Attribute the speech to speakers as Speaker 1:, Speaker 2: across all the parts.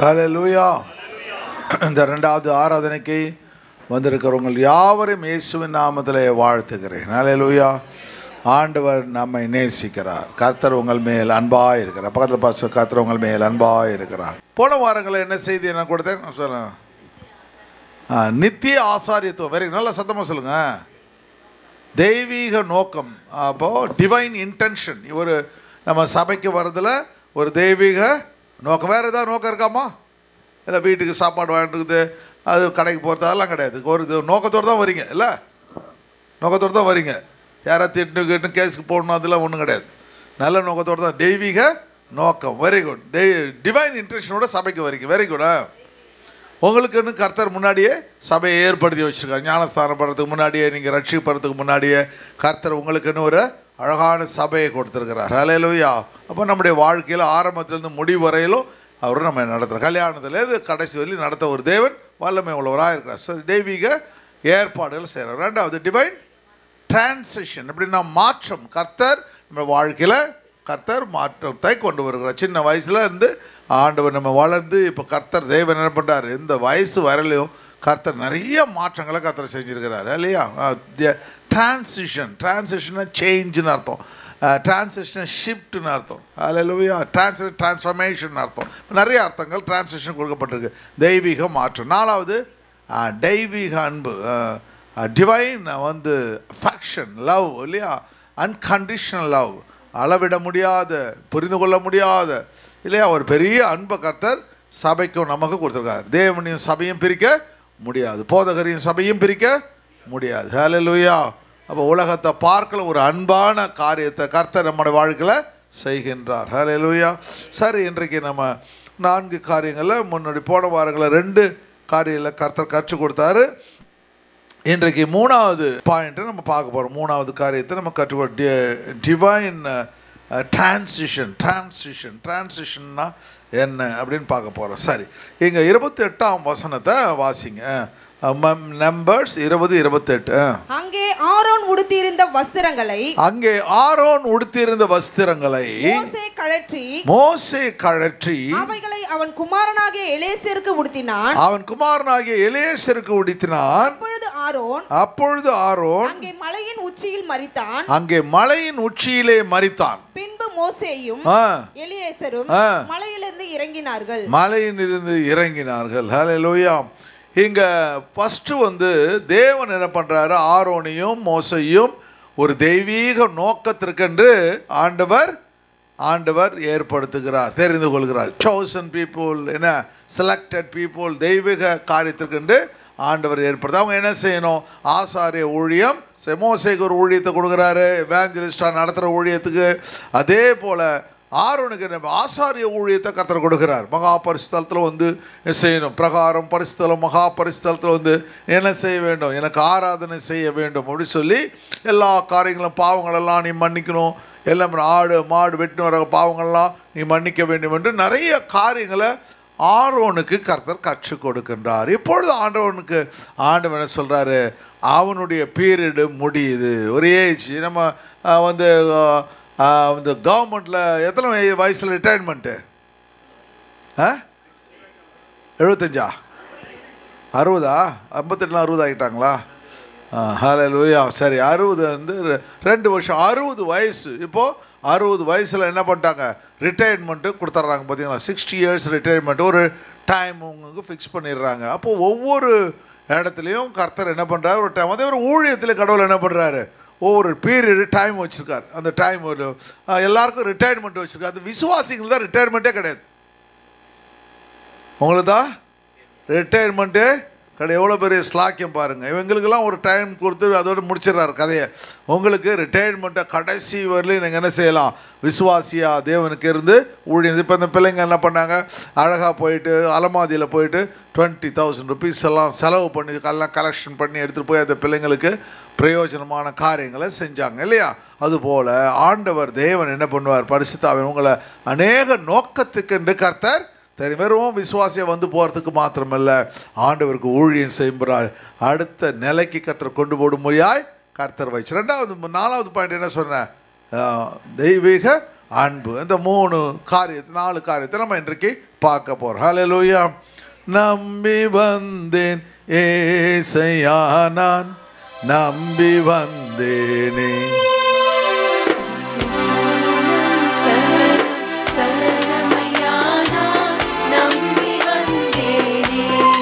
Speaker 1: ஹல்லேலூயா. இந்த இரண்டாவது ஆராதனைக்கு வந்திருக்கிறவங்க யாவரையும் இயேசுவின் நாமத்திலே வாழ்த்துகிறேன். ஹல்லேலூயா. ஆண்டவர் நம்மை நேசிக்கிறார். கர்த்தர் உங்கள் மேல் அன்பாக இருக்கிறார். பக்கத்தில் பாச கர்த்தர் உங்கள் மேல் அன்பாக இருக்கிறார். போன வாரங்களில் என்ன செய்தி நான் கொடுத்தேன் சொல்லுங்க. நித்திய ஆசாரியத்துவம். வெரி நல்ல சத்தமாக சொல்லுங்கள். தெய்வீக நோக்கம். அப்போது டிவைன் இன்டென்ஷன். ஒரு நம்ம சபைக்கு வர்றதில் ஒரு தெய்வீக நோக்கம். வேறு ஏதாவது நோக்கம் இருக்காமா? இல்லை வீட்டுக்கு சாப்பாடு வாங்கிட்டு அது கடைக்கு போகிறது அதெல்லாம் கிடையாது. ஒரு நோக்கத்தோடு தான் வரீங்க. இல்லை நோக்கத்தோடு தான் வரீங்க. யாராவது திட்டு கேஸுக்கு போடணும் அதெல்லாம் ஒன்றும் கிடையாது. நல்ல நோக்கத்தோடு தான். தெய்வீக நோக்கம். Very good. டிவைன் இன்டென்ஷனோட சபைக்கு வரீங்க. Very good. உங்களுக்குன்னு கர்த்தர் முன்னாடியே சபையை ஏற்படுத்தி வச்சுருக்காங்க. ஞானஸ்தானம் பண்ணுறதுக்கு முன்னாடியே, நீங்கள் ரட்சிப்படுறதுக்கு முன்னாடியே கர்த்தர் உங்களுக்குன்னு ஒரு அழகான சபையை கொடுத்துருக்கிறார். ஹல்லேலூயா. அப்போ நம்முடைய வாழ்க்கையில் ஆரம்பத்திலேருந்து முடிவு வரையிலும் அவர் நம்ம நடத்துகிறார். கல்யாணத்துலேருந்து கடைசி வரையும் நடத்த ஒரு தேவன் வல்லமை உள்ளவராக இருக்கிறார். ஸோ தெய்வீக ஏற்பாடுகள் செய்கிறார். ரெண்டாவது டிவைன் டிரான்சிஷன். எப்படின்னா மாற்றம். கர்த்தர் நம்ம வாழ்க்கையில் கர்த்தர் மாற்றத்தை கொண்டு வருகிறார். சின்ன வயசில் இருந்து ஆண்டவர் நம்ம வளர்ந்து இப்போ கர்த்தர் தேவன் என்ன பண்ணுறார், இந்த வயசு வரலையும் கர்த்தர் நிறைய மாற்றங்களை கர்த்தர் செஞ்சுருக்கிறார் இல்லையா. டிரான்சிஷன். டிரான்சிஷன்னா சேஞ்சுன்னு அர்த்தம். டிரான்சிஷன் ஷிஃப்ட்னு அர்த்தம். ஹல்லேலூயா. டிரான்ஸ்ஃபர்மேஷன் அர்த்தம். நிறைய அர்த்தங்கள் டிரான்சிஷன் கொடுக்கப்பட்டிருக்கு. தெய்வீக மாற்றம். நாலாவது தெய்வீக அன்பு. டிவைன் அஃபெக்ஷன், லவ் இல்லையா. Unconditional love. அளவிட முடியாத, புரிந்து கொள்ள முடியாத இல்லையா ஒரு பெரிய அன்பை கர்த்தர் சபைக்கும் நமக்கு கொடுத்துருக்காரு. தேவனையும் சபையும் பிரிக்க முடியாது. போதகரையும் சபையும் பிரிக்க முடியாது. ஹல்லேலூயா. அப்போ உலகத்தை பார்க்கல ஒரு அன்பான காரியத்தை கர்த்தர் நம்முடைய வாழ்க்கையில் செய்கின்றார். ஹல்லேலூயா. சரி, இன்றைக்கு நம்ம 4 காரியங்களில் முன்னாடி போன வாரங்களில் 2 காரியங்களில் கர்த்தர் கற்றுக் கொடுத்தாரு. இன்றைக்கு 3வது பாயிண்ட்டை நம்ம பார்க்க போகிறோம். 3வது காரியத்தை நம்ம கற்றுக்கொள் டிவைன் டிரான்சிஷன். டிரான்சிஷன்னா என்ன அப்படின்னு பார்க்க போகிறோம். சரி, இங்கே 28ஆம் வசனத்தை வாசிங்க. நம்பர்ஸ் 20:28.
Speaker 2: அங்கே ஆரோன் உடுத்தியிருந்த வஸ்திரங்களை மோசே கழற்றி அவைகளை அவன் குமாரனாகிய எலியேசருக்கு உடுத்தினான். அப்பொழுது ஆரோன் அங்கே மலையின் உச்சியிலே மரித்தான். பின்பு மோசேயும் எலியேசரும் மலையிலிருந்து இறங்கினார்கள். ஹல்லேலூயா. இங்கே ஃபஸ்ட்டு தேவன் என்ன பண்ணுறாரு, ஆரோனையும் மோசையும் ஒரு தெய்வீக நோக்கத்திற்கென்று ஆண்டவர் ஏற்படுத்துகிறார், தெரிந்து கொள்கிறார். சோசன் பீப்புள், என்ன செலக்டட் பீப்புள், தெய்வீக காரியத்திற்கென்று ஆண்டவர் ஏற்படுத்த. அவங்க என்ன செய்யணும், ஆசாரிய ஊழியம். மோசேக்கு ஒரு ஊழியத்தை கொடுக்குறாரு, எவாஞ்சலிஸ்டாக நடத்துகிற ஊழியத்துக்கு. அதே போல் ஆரோனுக்கு என்ன ஆசாரிய ஊழியத்தை கர்த்தர் கொடுக்கிறார். மகா பரிசுத்தலத்தில் செய்யணும். பிரகாரம் பரிசுத்தலம், மகா பரிசுத்தலத்தில் என்ன செய்ய வேண்டும், எனக்கு ஆராதனை செய்ய வேண்டும் அப்படி சொல்லி எல்லா காரியங்களும், பாவங்களெல்லாம் நீ மன்னிக்கணும், எல்லாம் ஆடு மாடு வெட்டின வர பாவங்கள்லாம் நீ மன்னிக்க வேண்டும் என்று நிறைய காரியங்களை ஆரோனுக்கு கர்த்தர் கற்றுக் கொடுக்கின்றார். இப்பொழுது ஆண்டவர் என்ன சொல்கிறாரு, அவனுடைய பீரியடு முடியுது. ஒரு ஏஜ். நம்ம இந்த கவர்மெண்ட்டில் எத்தனை வயசில் ரிட்டையர்மெண்ட்டு? 75 60 58 60 ஆகிட்டாங்களா? ஹல்லேலூயா. சரி, 60 2 வருஷம் 60 வயசு. இப்போது 60 வயசில் என்ன பண்ணிட்டாங்க, ரிட்டையர்மெண்ட்டு கொடுத்துட்றாங்க. பார்த்தீங்களா, 60 இயர்ஸ் ரிட்டையர்மெண்ட் ஒரு டைம் உங்களுக்கு ஃபிக்ஸ் பண்ணிடுறாங்க. அப்போது ஒவ்வொரு இடத்துலையும் கர்த்தர் என்ன பண்ணுறாரு, ஒரு டைம். அதே ஒரு ஊழியத்தில் கடவுள் என்ன பண்ணுறாரு, ஒவ்வொரு பீரியடு டைம் வச்சுருக்கார். அந்த டைம் எல்லாருக்கும் ரிட்டையர்மெண்ட் வச்சுருக்காரு. அது விசுவாசிகள் தான் ரிட்டையர்மெண்ட்டே கிடையாது. உங்களுக்கு தான் ரிட்டையர்மெண்ட்டே கிடையாது. எவ்வளோ பெரிய ஸ்லாக்கியம் பாருங்கள். இவங்களுக்கெல்லாம் ஒரு டைம் கொடுத்து அதோடு முடிச்சிடறாரு கதையை. உங்களுக்கு ரிட்டையர்மெண்ட்டை கடைசி வரலையும் நீங்கள் என்ன செய்யலாம், விசுவாசியாக தேவனுக்கு இருந்து ஊழியம். இப்போ இந்த பிள்ளைங்க என்ன பண்ணாங்க, அழகாக போயிட்டு அலமாதியில் போயிட்டு 20,000 rupees எல்லாம் செலவு பண்ணி எல்லாம் கலெக்ஷன் பண்ணி எடுத்துகிட்டு போய் அந்த பிள்ளைங்களுக்கு பிரயோஜனமான காரியங்களை செஞ்சாங்க இல்லையா. அதுபோல் ஆண்டவர் தேவன் என்ன பண்ணுவார், பரிசுத்தாவின் உங்களை அநேக நோக்கத்துக்கு கர்த்தர் தெரியும். வெறும் விசுவாசியாக போகிறதுக்கு மாத்திரமல்ல, ஆண்டவருக்கு ஊழியம் செய்கிறார். அடுத்த நிலைக்கு கர்த்தர் கொண்டு போடும் முறையாய் கர்த்தர் வச்சு. 4வது பாயிண்ட் என்ன சொன்னேன், தெய்வீக
Speaker 1: அன்பு. இந்த 3 காரியத்தை 4 காரியத்தை நம்ம இன்றைக்கு பார்க்க போகிறோம். ஹல்லேலூயா. நம்பி வந்தேன் ஏசையா, நான் நம்பி வந்தேனே.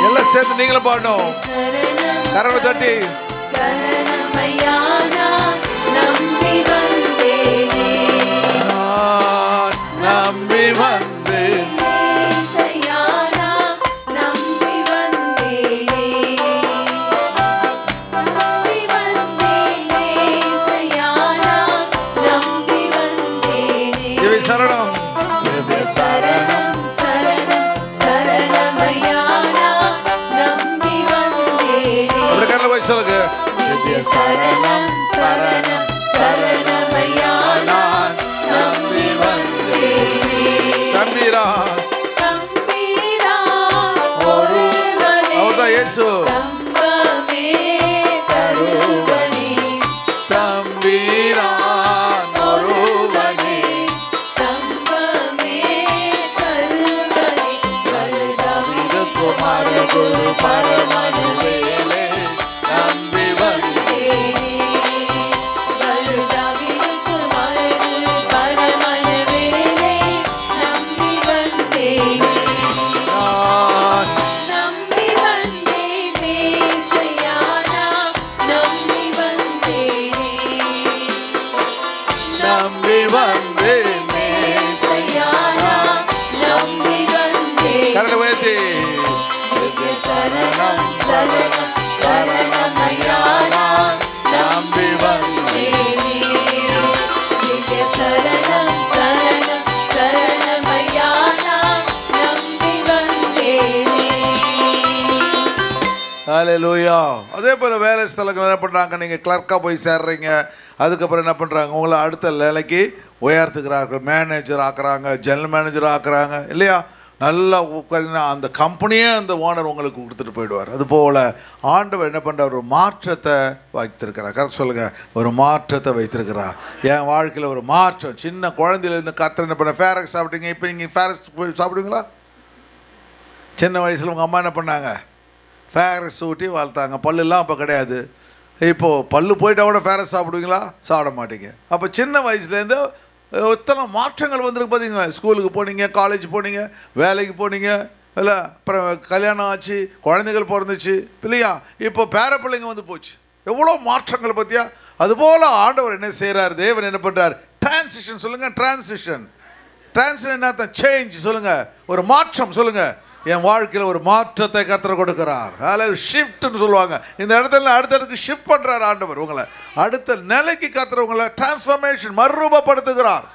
Speaker 1: எல்லாம் சேர்ந்து நீங்களும் பாடணும். கரவை தட்டி நம்பி வந்தேன். சரணம் சரணம் சரணம் சரணமையா, நம்பி வந்தேனே. அப்படி கண்ண போய் சொல்லுங்க. சரணம் சரணம் சரணமையா, நம்பி வந்தேனே. தம்பீரா தம்பீரா ஒருவனே, அவர்தான் இயேசு. தம்பமே தருவனே, தம்பீரா குரு பரமனுவேலே, நம்பி வந்தேனே. பரமனுவேலே, நம்பி வந்தேனே. நம்பி வந்தேன் மேசையானா, நம்பி வந்தேனே. நம்பி வந்தேன் மேசையானா, நம்பி வந்தேன். கரங்களை உயர்த்தி சரணம் சரணம் சரணமையா, நம்பி வந்தேனே. சரணம் சரணம் சரணமையா, நம்பி வந்தேனே. ஹல்லேலூயா. அதே போல் வேலை ஸ்தலங்கள் என்ன பண்ணுறாங்க, நீங்கள் கிளர்க்காக போய் சேர்றீங்க, அதுக்கப்புறம் என்ன பண்ணுறாங்க, உங்களை அடுத்த நிலைக்கு உயர்த்துக்கிறார்கள். மேனேஜர் ஆக்குறாங்க, ஜெனரல் மேனேஜர் ஆக்குறாங்க இல்லையா. நல்லா உட்காந்து அந்த கம்பெனியே அந்த ஓனர் உங்களுக்கு கொடுத்துட்டு போயிடுவார். அதுபோல் ஆண்டவர் என்ன பண்ணுறார், ஒரு மாற்றத்தை வைத்திருக்கிறார். கரெக்ட் சொல்லுங்கள், ஒரு மாற்றத்தை வைத்திருக்கிறார். என் வாழ்க்கையில் ஒரு மாற்றம். சின்ன குழந்தையிலேருந்து கர்த்தர் என்ன பண்ண, ஃபேரக்ஸ் சாப்பிட்டீங்க, இப்போ நீங்கள் ஃபேரக்ஸ் சாப்பிடுவீங்களா? சின்ன வயசில் உங்கள் அம்மா என்ன பண்ணாங்க, ஃபேரக்ஸ் ஊட்டி வளர்த்தாங்க. பல்லுலாம் அப்போ கிடையாது. இப்போது பல்லு போயிட்டால் கூட ஃபேரக்ஸ் சாப்பிடுவீங்களா? சாப்பிட மாட்டீங்க. அப்போ சின்ன வயசுலேருந்து எத்தனை மாற்றங்கள் வந்துருக்கு பார்த்தீங்களா. ஸ்கூலுக்கு போனீங்க, காலேஜ் போனீங்க, வேலைக்கு போனீங்க இல்லை, அப்புறம் கல்யாணம் ஆச்சு, குழந்தைகள் பிறந்துச்சு இல்லையா, இப்போ பேர பிள்ளைங்க வந்து போச்சு. எவ்வளோ மாற்றங்கள் பார்த்தியா. அதுபோல் ஆண்டவர் என்ன செய்கிறார், தேவன் என்ன பண்ணுறார், டிரான்சிஷன் சொல்லுங்கள். டிரான்சிஷன் என்ன, சேஞ்ச் சொல்லுங்கள், ஒரு மாற்றம் சொல்லுங்கள். என் வாழ்க்கையில் ஒரு மாற்றத்தை கர்த்தர் கொடுக்கிறார். அதில் ஷிஃப்ட்னு சொல்லுவாங்க. இந்த இடத்துல அடுத்தடுக்கு ஷிஃப்ட் பண்ணுறார் ஆண்டவர். உங்களை அடுத்த நிலைக்கு கர்த்தர் உங்களை டிரான்ஸ்ஃபர்மேஷன் மறுரூபப்படுத்துகிறார்.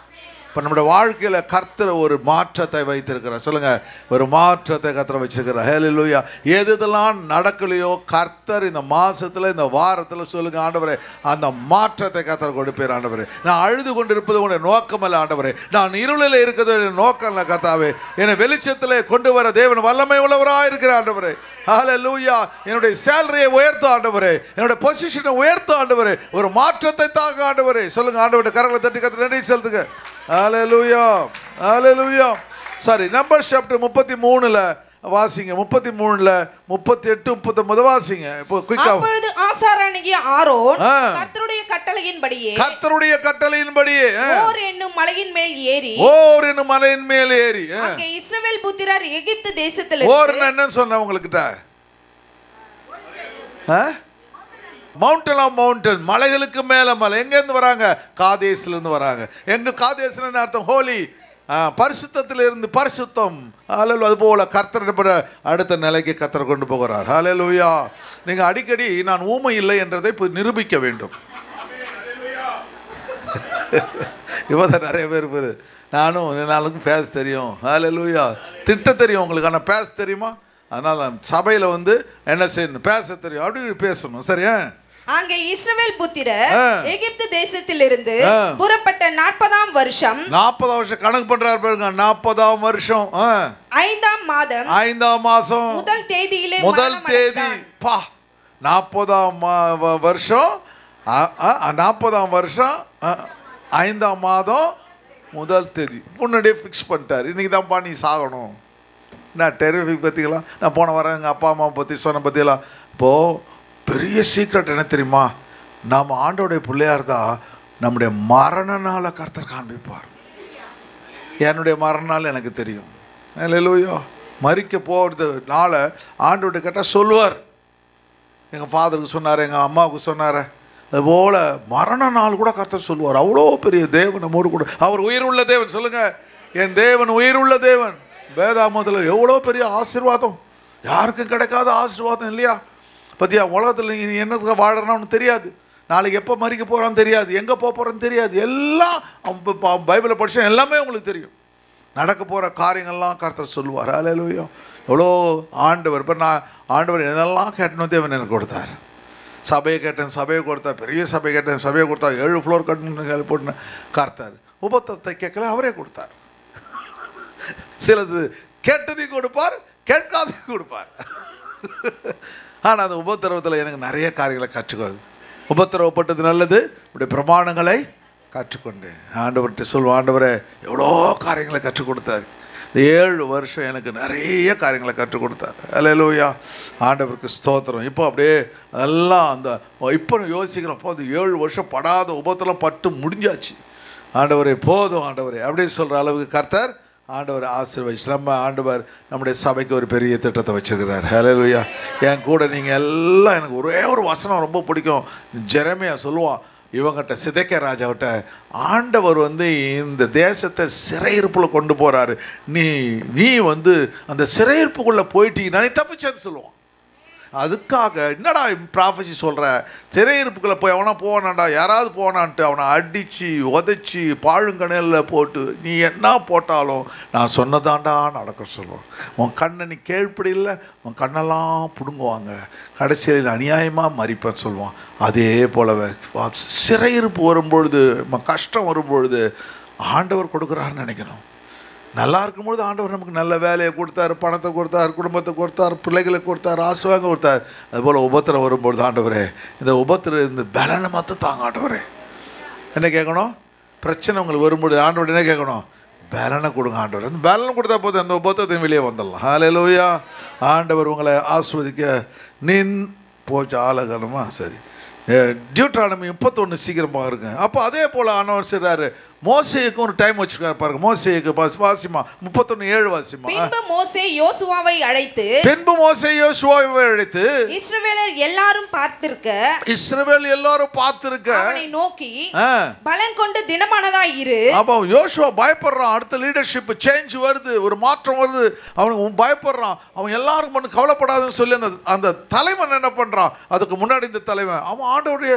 Speaker 1: இப்போ நம்முடைய வாழ்க்கையில் கர்த்தர் ஒரு மாற்றத்தை வைத்திருக்கிறார். சொல்லுங்கள், ஒரு மாற்றத்தை கர்த்தர் வச்சிருக்கிறார். ஹல்லேலூயா. எதெல்லாம் நடக்கலையோ கர்த்தர் இந்த மாதத்தில் இந்த வாரத்தில் சொல்லுங்கள், ஆண்டவரே அந்த மாற்றத்தை கர்த்தர் கொடுப்பேன். ஆண்டவரே, நான் அழுது கொண்டு இருப்பது உங்களுடைய நோக்கம் அல்ல. ஆண்டவரே, நான் இருளில் இருக்கிறது நோக்கம் இல்லை. கர்த்தாவே, என்னை வெளிச்சத்தில் கொண்டு வர தேவன் வல்லமை உள்ளவராக இருக்கிற ஆண்டவரே. ஹல்லேலூயா. என்னுடைய சேலரியை உயர்த்த ஆண்டவரே, என்னுடைய பொசிஷனை உயர்த்த ஆண்டவரே, ஒரு மாற்றத்தை தாங்க ஆண்டவரே. சொல்லுங்கள், ஆண்டவருடைய கரங்களை தட்டி கர்த்தர் நன்றி செலுத்துங்க. ஹல்லேலூயா, ஹல்லேலூயா. சாரி, நம்பர்ஸ் சாப்டர் 33ல வாசிங்க. 33ல 38 39 வாசிங்க. இப்போ குயிக்கா.
Speaker 3: அப்பொழுது ஆசாரியனாகிய ஆரோன் கர்த்தருடைய கட்டளையின்படியே ஓர் என்னும் மலையின் மேல் ஏறி அங்கே இஸ்ரவேல் புத்திரர் எகிப்து தேசத்தில்
Speaker 1: ஓர் என்ன சொன்ன உங்களுக்கிட்ட, மவுண்டன் ஆஃப் மவுண்டன், மலைகளுக்கு மேலே மலை. எங்கேருந்து வராங்க, காதேஸ்லேருந்து வராங்க. எங்கே காதேஸ்ன்னு அர்த்தம் ஹோலி, பரிசுத்தத்திலிருந்து பரிசுத்தம். ஹல்லேலூயா. அதுபோல் கர்த்தர் அடுத்த நிலைக்கு கர்த்தர் கொண்டு போகிறார். ஹல்லேலூயா. நீங்கள் அடிக்கடி நான் ஊமை இல்லை என்றதை இப்போ நிரூபிக்க வேண்டும். இப்போ தான் நிறைய பேர் நானும் என்னாலும் பேச தெரியும். ஹல்லேலூயா. திட்ட தெரியும் உங்களுக்கு, ஆனால் பேச தெரியுமா? அதனால் சபையில் என்ன செய்யணும், பேச தெரியும், அப்படி பேசணும். சரியா?
Speaker 3: அங்கே இஸ்ரவேல் புத்திரர் எகிப்து தேசத்திலிருந்து புறப்பட்ட 40ஆம் வருஷம்
Speaker 1: 40 வருஷம் கணக்கு பண்றாரு பாருங்க. 40ஆம் வருஷம்
Speaker 3: 5ஆம் மாதம்
Speaker 1: 5ஆம் மாசம்
Speaker 3: முதல் தேதியிலே
Speaker 1: முதல் தேதி பா 40ஆம் வருஷம் 40ஆம் வருஷம் 5ஆம் மாதம் முதல் தேதி முன்னாடியே ஃபிக்ஸ் பண்ணிட்டார். இன்றைக்கி தான்ப்பா நீ சாகணும். நான் டெரிஃபிக் பார்த்தீங்களா? நான் போன வாரம் எங்கள் அப்பா அம்மாவை பற்றி சொன்ன பார்த்தீங்களா? இப்போது பெரிய சீக்ரெட் என்ன தெரியுமா? நாம் ஆண்டோடைய பிள்ளையாக இருந்தால் நம்முடைய மரண நாளை கர்த்தர் காண்பிப்பார். என்னுடைய மரண நாள் எனக்கு தெரியும். அல்லேலூயா. மரிக்க போகிறது நாளை ஆண்டோட கேட்டால் சொல்லுவார். எங்கள் ஃபாதருக்கு சொன்னார், எங்கள் அம்மாவுக்கு சொன்னார். அதுபோல் மரண நாள் கூட கர்த்தர் சொல்லுவார். அவ்வளோ பெரிய தேவன் நம்மோடு கூட. அவர் உயிர் உள்ள தேவன். சொல்லுங்கள், என் தேவன் உயிர் உள்ள தேவன். வேதாமத்தில் எவ்வளோ பெரிய ஆசீர்வாதம், யாருக்கும் கிடைக்காத ஆசீர்வாதம் இல்லையா? பற்றியா, உலகத்தில் நீ என்னத்துக்கு வாழறோன்னு தெரியாது, நாளைக்கு எப்போ மறிக்க போகிறான்னு தெரியாது, எங்கே போக போகிறோன்னு தெரியாது. எல்லாம் பைபிளை படித்தா எல்லாமே உங்களுக்கு தெரியும். நடக்க போகிற காரியங்கள்லாம் கர்த்தர் சொல்லுவார். அல்லேலூயா. எவ்வளோ ஆண்டவர். இப்போ நான் ஆண்டவர் என்னெல்லாம் கேட்டணும் தேவன் எனக்கு கொடுத்தார். சபையை கேட்டேன், சபையை கொடுத்தார். பெரிய சபை கேட்டேன், சபையை கொடுத்தார். 7 ஃப்ளோர் கட்டணும் போட்டு கர்த்தார். உபத்திரத்தை கேட்கல, அவரே கொடுத்தார். சிலது கேட்டதையும் கொடுப்பார், கேட்காதையும் கொடுப்பார். ஆனால் அந்த உபத்திரவத்தில் எனக்கு நிறைய காரியங்களை கற்றுக்கொள். உபத்திரவப்பட்டது நல்லது, இப்படி பிரமாணங்களை கற்றுக்கொண்டு ஆண்டவர்கிட்ட சொல்லுவோம், ஆண்டவரை எவ்வளோ காரியங்களை கற்றுக் கொடுத்தார். இந்த 7 வருஷம் எனக்கு நிறைய காரியங்களை கற்றுக் கொடுத்தார். அல்லேலூயா. ஆண்டவருக்கு ஸ்தோத்திரம். இப்போ அப்படியே அதெல்லாம் அந்த இப்போ யோசிக்கிறோம், அப்போ அது 7 வருஷம் படாத உபத்திரம் பட்டு முடிஞ்சாச்சு. ஆண்டவரே போதும் ஆண்டவரே அப்படின்னு சொல்கிற அளவுக்கு கர்த்தர் ஆண்டவர் ஆசீர்வதிச்சு நம்ம ஆண்டவர் நம்முடைய சபைக்கு ஒரு பெரிய திட்டத்தை வச்சுருக்கிறார். அல்லேலூயா. என் கூட நீங்கள் எல்லாம், எனக்கு ஒரே ஒரு வசனம் ரொம்ப பிடிக்கும். ஜெரமியா சொல்லுவான், இவங்கிட்ட சிதேக்கியா ராஜாவிட்ட, ஆண்டவர் இந்த தேசத்தை சிறையிருப்பில் கொண்டு போகிறாரு, நீ அந்த சிறையிருப்புக்குள்ளே போயிட்டீங்கன்னா நீ தப்பிச்சேன்னு சொல்லுவான். அதுக்காக என்னடா ப்ராஃபஸி சொல்கிற, சிறையிருப்புக்குள்ளே போய் அவனா போவானாண்டா, யாராவது போனான்ட்டு அவனை அடித்து உதச்சி பாழுங்கணையில் போட்டு நீ என்ன போட்டாலும் நான் சொன்னதாண்டா நடக்க சொல்லுவோம். உன் கண்ணை நீ கேள்விப்படி இல்லை, உன் கண்ணெல்லாம் பிடுங்குவாங்க, கடைசியில் அநியாயமாக மறிப்பேன்னு சொல்லுவான். அதே போலவே சிறையிருப்பு வரும்பொழுது, கஷ்டம் வரும்பொழுது ஆண்டவர் கொடுக்குறாருன்னு நினைக்கணும். நல்லா இருக்கும்பொழுது ஆண்டவர் நமக்கு நல்ல வேலையை கொடுத்தார், பணத்தை கொடுத்தார், குடும்பத்தை கொடுத்தார், பிள்ளைகளை கொடுத்தார், ஆசீர்வாதம் கொடுத்தார். அதுபோல் உபத்திரம் வரும்பொழுது ஆண்டவரே இந்த பலனை மட்டும் தாங்க ஆண்டவரே. என்ன கேட்கணும்? பிரச்சனை உங்களுக்கு வரும்பொழுது ஆண்டவர் என்ன கேட்கணும்? பலனை கொடுங்க ஆண்டவர். அந்த பலனை கொடுத்தா போதும், அந்த உபத்திரத்தையும் வெளியே வந்துடலாம். அல்லேலூயா. ஆண்டவர் உங்களை ஆஸ்வதிக்க நின் போச்சு ஆலகனமா. சரி, டியூட்ரானமி 31 சீக்கிரமாக இருக்குங்க. அப்போ அதே போல் ஆண்டவர் சொல்கிறாரு, மோசேக்கு ஒரு டைம் வச்சிருக்காரு பாருங்க. மோசேக்கு வாசிமா 31:7 வாசிமா.
Speaker 3: பின்பு மோசே யோசுவாவை அழைத்து இஸ்ரவேலர் எல்லாரும் பார்த்திருக்க அவனை நோக்கி பலன் கொண்டு திடமானதாய் இரு.
Speaker 1: அப்போ யோசுவா பயப்படுறான். அடுத்த லீடர்ஷிப் சேஞ்ச் வருது, ஒரு மாற்றம் வருது. அவனுக்கு பயப்படுறான். அவன் எல்லாரும் பண்ணு கவலைப்படாதுன்னு சொல்லி அந்த தலைவன் என்ன பண்றான்? அதுக்கு முன்னாடி இந்த தலைவன் அவன் ஆண்டவருடைய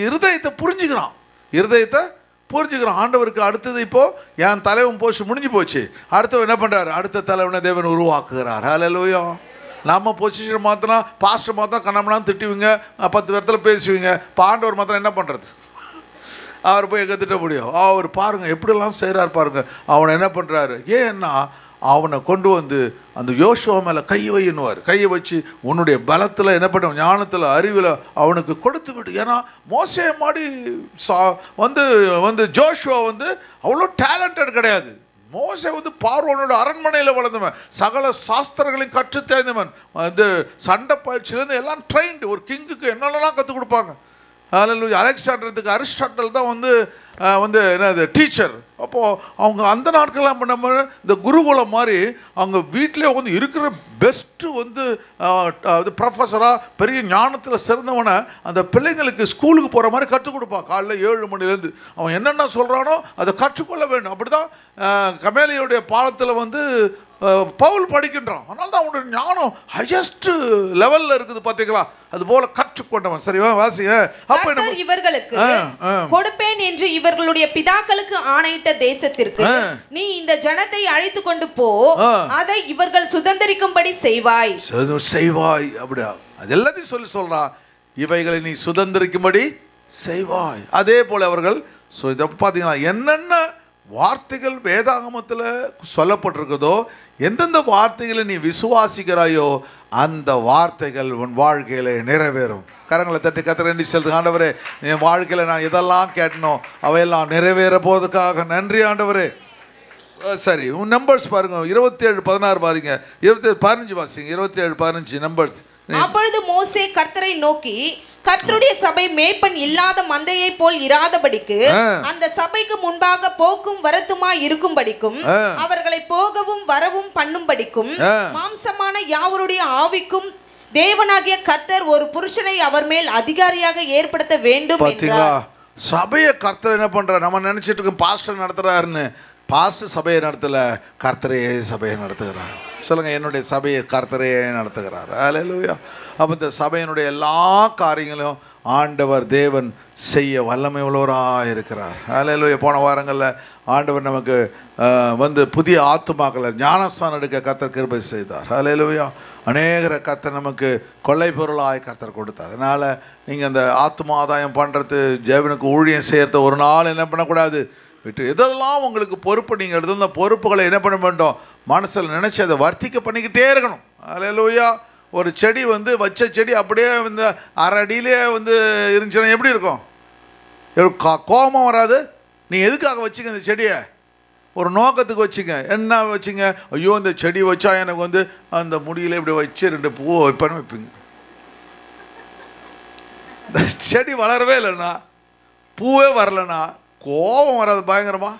Speaker 1: இருதயத்தை புரிஞ்சுக்கிறான். ஆண்டவருக்கு அடுத்தது இப்போ என் தலைவன் போச்சு, முடிஞ்சு போச்சு. அடுத்தவன் என்ன பண்ணுறாரு? அடுத்த தலைவனை தேவன் உருவாக்குகிறார். அல்லேலூயா. நம்ம பொசிஷன் மாற்றினா, பாஸ்டர் மாத்திரம் கண்ணாமலாம் திட்டுவீங்க, 10 பேர்த்தில் பேசுவீங்க. இப்போ ஆண்டவர் மாத்திரம் என்ன பண்ணுறது? அவர் போய் எங்கத்திட்ட முடியும்? அவர் பாருங்கள் எப்படிலாம் செய்கிறார் பாருங்கள். அவனை என்ன பண்ணுறாரு? ஏன்னா அவனை கொண்டு அந்த யோசுவா மேலே கையை வைன்னுவார். கையை வச்சு உன்னுடைய பலத்தில் என்ன பண்ண, ஞானத்தில் அறிவில் அவனுக்கு கொடுத்து விடு. ஏன்னா மோசே மாதிரி ஜோஷுவா அவ்வளோ டேலண்டட் கிடையாது. மோசே பார்வோனோட அரண்மனையில் வளர்ந்தவன், சகல சாஸ்திரங்களையும் கற்று தேர்ந்தவன், சண்டை பயிற்சியிலேருந்து எல்லாம் ட்ரெயின்டு. ஒரு கிங்குக்கு என்னென்னலாம் கற்றுக் கொடுப்பாங்க. அலெக்சாண்டருக்கு அரிஸ்டாட்டல் தான் என்னது டீச்சர். அப்போது அவங்க அந்த நாட்கள்லாம் நம்ம இந்த குருகுலம் மாதிரி அவங்க வீட்டிலே இருக்கிற பெஸ்ட்டு ப்ரொஃபஸராக பெரிய ஞானத்தில் சிறந்தவனை அந்த பிள்ளைங்களுக்கு ஸ்கூலுக்கு போகிற மாதிரி கற்றுக் கொடுப்பான். காலைல 7 மணிலேருந்து அவன் என்னென்ன சொல்கிறானோ அதை கற்றுக்கொள்ள வேண்டும். அப்படி தான் கமேலியோடைய பாலத்தில் பவுல் படிக்கின்றான். அதனால தான் அவனுடைய ஞானம் ஹையஸ்ட் லெவலில் இருக்குது. பார்த்தீங்களா? அதுபோல கற்றுக்கொண்டவன். சரி, வாசிங்க. அப்போ
Speaker 3: இவர்களுக்கு கொடுப்பேன் என்று இவர்களுடைய பிதாக்களுக்கு ஆணையிட்ட தேசத்திற்கு நீ இந்த ஜனத்தை அழைத்து கொண்டு போ, அதை இவர்கள் சுதந்தரிக்கும்படி செய்வாய்.
Speaker 1: அப்படியா? அது எல்லாத்தையும் சொல்றா, இவைகளை நீ சுதந்தரிக்கும்படி செய்வாய். அதே போல அவர்கள் இதை பார்த்தீங்கன்னா என்னென்ன வார்த்தைகள் வேதாகமத்தில் சொல்லப்பட்டிருக்குதோ, எந்தெந்த வார்த்தைகளை நீ விசுவாசிக்கிறாயோ அந்த வார்த்தைகள் உன் வாழ்க்கையில் நிறைவேறும். கரங்களை தட்டி கர்த்தரை நன்றி சொல்லுங்க. ஆண்டவரே, என் வாழ்க்கையில் நான் இதெல்லாம் கேட்டனோ அவையெல்லாம் நிறைவேற போவதுக்காக நன்றி ஆண்டவரே. சரி, உன் நம்பர்ஸ் பாருங்க, 27:16 பாருங்க, 27:15 வாசிங்க. 27:15 நம்பர்ஸ்.
Speaker 3: அப்பொழுது மோசே கர்த்தரை நோக்கி, கர்த்தருடைய சபை மேய்ப்பன் இல்லாத மந்தையை போல் இராதபடிக்கு அந்த சபைக்கு முன்பாக போக்கும் வரத்துமா இருக்கும்படிக்கும் அவர்களை போகவும் வரவும் பண்ணும்படிக்கும் மாம்சமான யாவருடைய ஆவிக்கும் தேவனாகிய கர்த்தர் ஒரு புருஷனை அவர் மேல் அதிகாரியாக ஏற்படுத்த வேண்டும் என்றார்.
Speaker 1: சபையை கர்த்தர் என்ன பண்றார்? நம்ம நினைச்சிட்டு இருக்கோம் பாஸ்டர் நடத்துறாருன்னு. பாஸ்டர் சபையை நடத்தல, கர்த்தரையே சபையை நடத்துகிறார். சொல்லுங்க, என்னுடைய சபையை கர்த்தரையே நடத்துகிறார். அல்லேலூயா. அப்போ இந்த சபையினுடைய எல்லா காரியங்களையும் ஆண்டவர் தேவன் செய்ய வல்லமை உள்ளவராக இருக்கிறார். அல்லேலூயா. போன வாரங்களில் ஆண்டவர் நமக்கு வந்து புதிய ஆத்துமாக்களை ஞானஸ்தானம் எடுக்க கர்த்தர் கிருபை செய்தார். அல்லேலூயா. அநேகரை கர்த்தர் நமக்கு கொள்ளை பொருளாய் கர்த்தர் கொடுத்தார். அதனால் நீங்கள் அந்த ஆத்துமா ஆதாயம் பண்ணுறது, தேவனுக்கு ஊழியம் செய்கிறது ஒரு நாள் என்ன பண்ணக்கூடாது, விட்டு எதெல்லாம் உங்களுக்கு பொறுப்பு நீங்கள் எடுத்து அந்த பொறுப்புகளை என்ன பண்ண வேண்டும், மனசில் நினச்சி அதை வர்த்திக்க பண்ணிக்கிட்டே இருக்கணும். அல்லேலூயா. ஒரு செடி வந்து வச்ச செடி அப்படியே வந்து அரை அடியிலே வந்து இருந்துச்சுன்னா எப்படி இருக்கும்? கோபம் வராது? நீ எதுக்காக வச்சுங்க இந்த செடியை? ஒரு நோக்கத்துக்கு வச்சுங்க. என்ன வச்சுங்க? ஐயோ, இந்த செடி வச்சா எனக்கு வந்து அந்த முடியல இப்படி வச்சு 2 பூ வைப்பேன்னு வைப்பீங்க. இந்த செடி வளரவே இல்லைன்னா, பூவே வரலன்னா கோபம் வராது பயங்கரமா?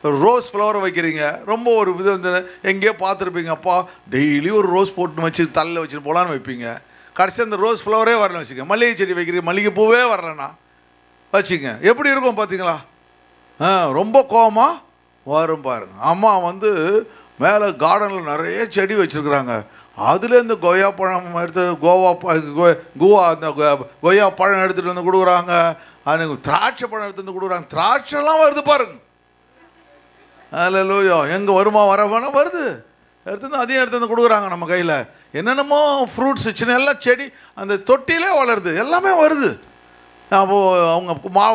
Speaker 1: ரோஸ் ஃப்ளவர் வைக்கிறீங்க, ரொம்ப ஒரு இது வந்து எங்கேயோ பார்த்துருப்பீங்க, அப்பா டெய்லி ஒரு ரோஸ் போட்டு வச்சு தலையில் வச்சுட்டு போகலான்னு வைப்பீங்க. கடைசி அந்த ரோஸ் ஃப்ளவரே வரலன்னு வச்சுங்க. மல்லிகை செடி வைக்கிறீங்க, மல்லிகை பூவே வரலன்னா வச்சுங்க, எப்படி இருக்கும் பார்த்தீங்களா? ரொம்ப கோபமாக வரும் பாருங்க. அம்மா வந்து மேலே கார்டனில் நிறைய செடி வச்சுருக்குறாங்க. அதுலேருந்து கொய்யா பழம் எடுத்து குவா அந்த கொய்யா பழம் எடுத்துகிட்டு வந்து கொடுக்குறாங்க. அதுக்கு திராட்சை பழம் எடுத்து வந்து கொடுக்குறாங்க. திராட்சைலாம் வருது பாருங்க. அல்லேலூயா. எங்கே வருமா வரவானா வருது. எடுத்து வந்து அதையும் எடுத்து வந்து கொடுக்குறாங்க நம்ம கையில். என்னென்னமோ ஃப்ரூட்ஸ் சின்ன எல்லாம் செடி அந்த தொட்டிலே வளருது, எல்லாமே வருது. அப்போது அவங்க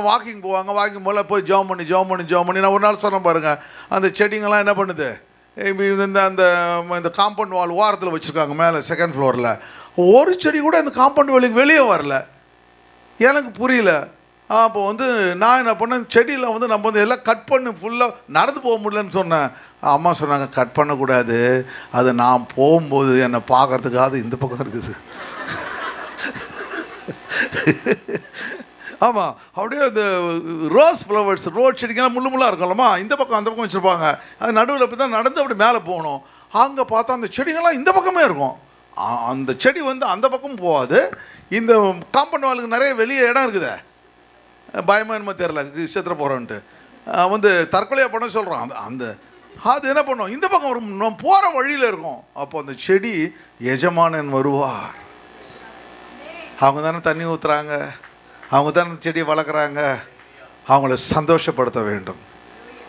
Speaker 1: வாக்கிங் போவாங்க, வாக்கிங் போல போய் ஜாம் பண்ணி நான் ஒரு நாள் சொன்னேன் பாருங்கள், அந்த செடிங்கெல்லாம் என்ன பண்ணுது, இந்த காம்பவுண்ட் வால் ஓரத்தில் வச்சுருக்காங்க மேலே 2nd ஃப்ளோரில். ஒரு செடி கூட அந்த காம்பவுண்ட் வாலுக்கு வெளியே வரல. எனக்கு புரியல. அப்போ வந்து நான் என்ன பண்ணேன், செடியில் வந்து நம்ம வந்து எல்லாம் கட் பண்ணி ஃபுல்லாக நடந்து போக முடியலன்னு சொன்னேன். அம்மா சொன்னாங்க, கட் பண்ணக்கூடாது, அது நான் போகும்போது என்னை பார்க்கறதுக்காக இந்த பக்கம் இருக்குது. ஆமாம், அப்படியே அந்த ரோஸ் ஃப்ளவர்ஸ், ரோஸ் செடிக்கெல்லாம் முள்ளாக இருக்கும்லம்மா, இந்த பக்கம் அந்த பக்கம் வச்சுருப்பாங்க. அது நடுவில் போய் தான் நடந்து அப்படி மேலே போகணும். அங்கே பார்த்தா அந்த செடிங்கெல்லாம் இந்த பக்கமே இருக்கும். அந்த செடி வந்து அந்த பக்கம் போகாது. இந்த காம்பவுண்ட் வாலுக்கு நிறைய வெளியே இடம் இருக்குது. பயமாக என்னமோ தெரில, செத்துற போகிறோன்ட்டு வந்து தற்கொலையாக பண்ண சொல்கிறோம். அது என்ன பண்ணும், இந்த பக்கம் ஒரு போகிற வழியில் இருக்கும். அப்போ அந்த செடி எஜமானன் வருவார். அவங்க தானே தண்ணி ஊற்றுறாங்க, அவங்க தானே செடியை வளர்க்குறாங்க, அவங்கள சந்தோஷப்படுத்த வேண்டும்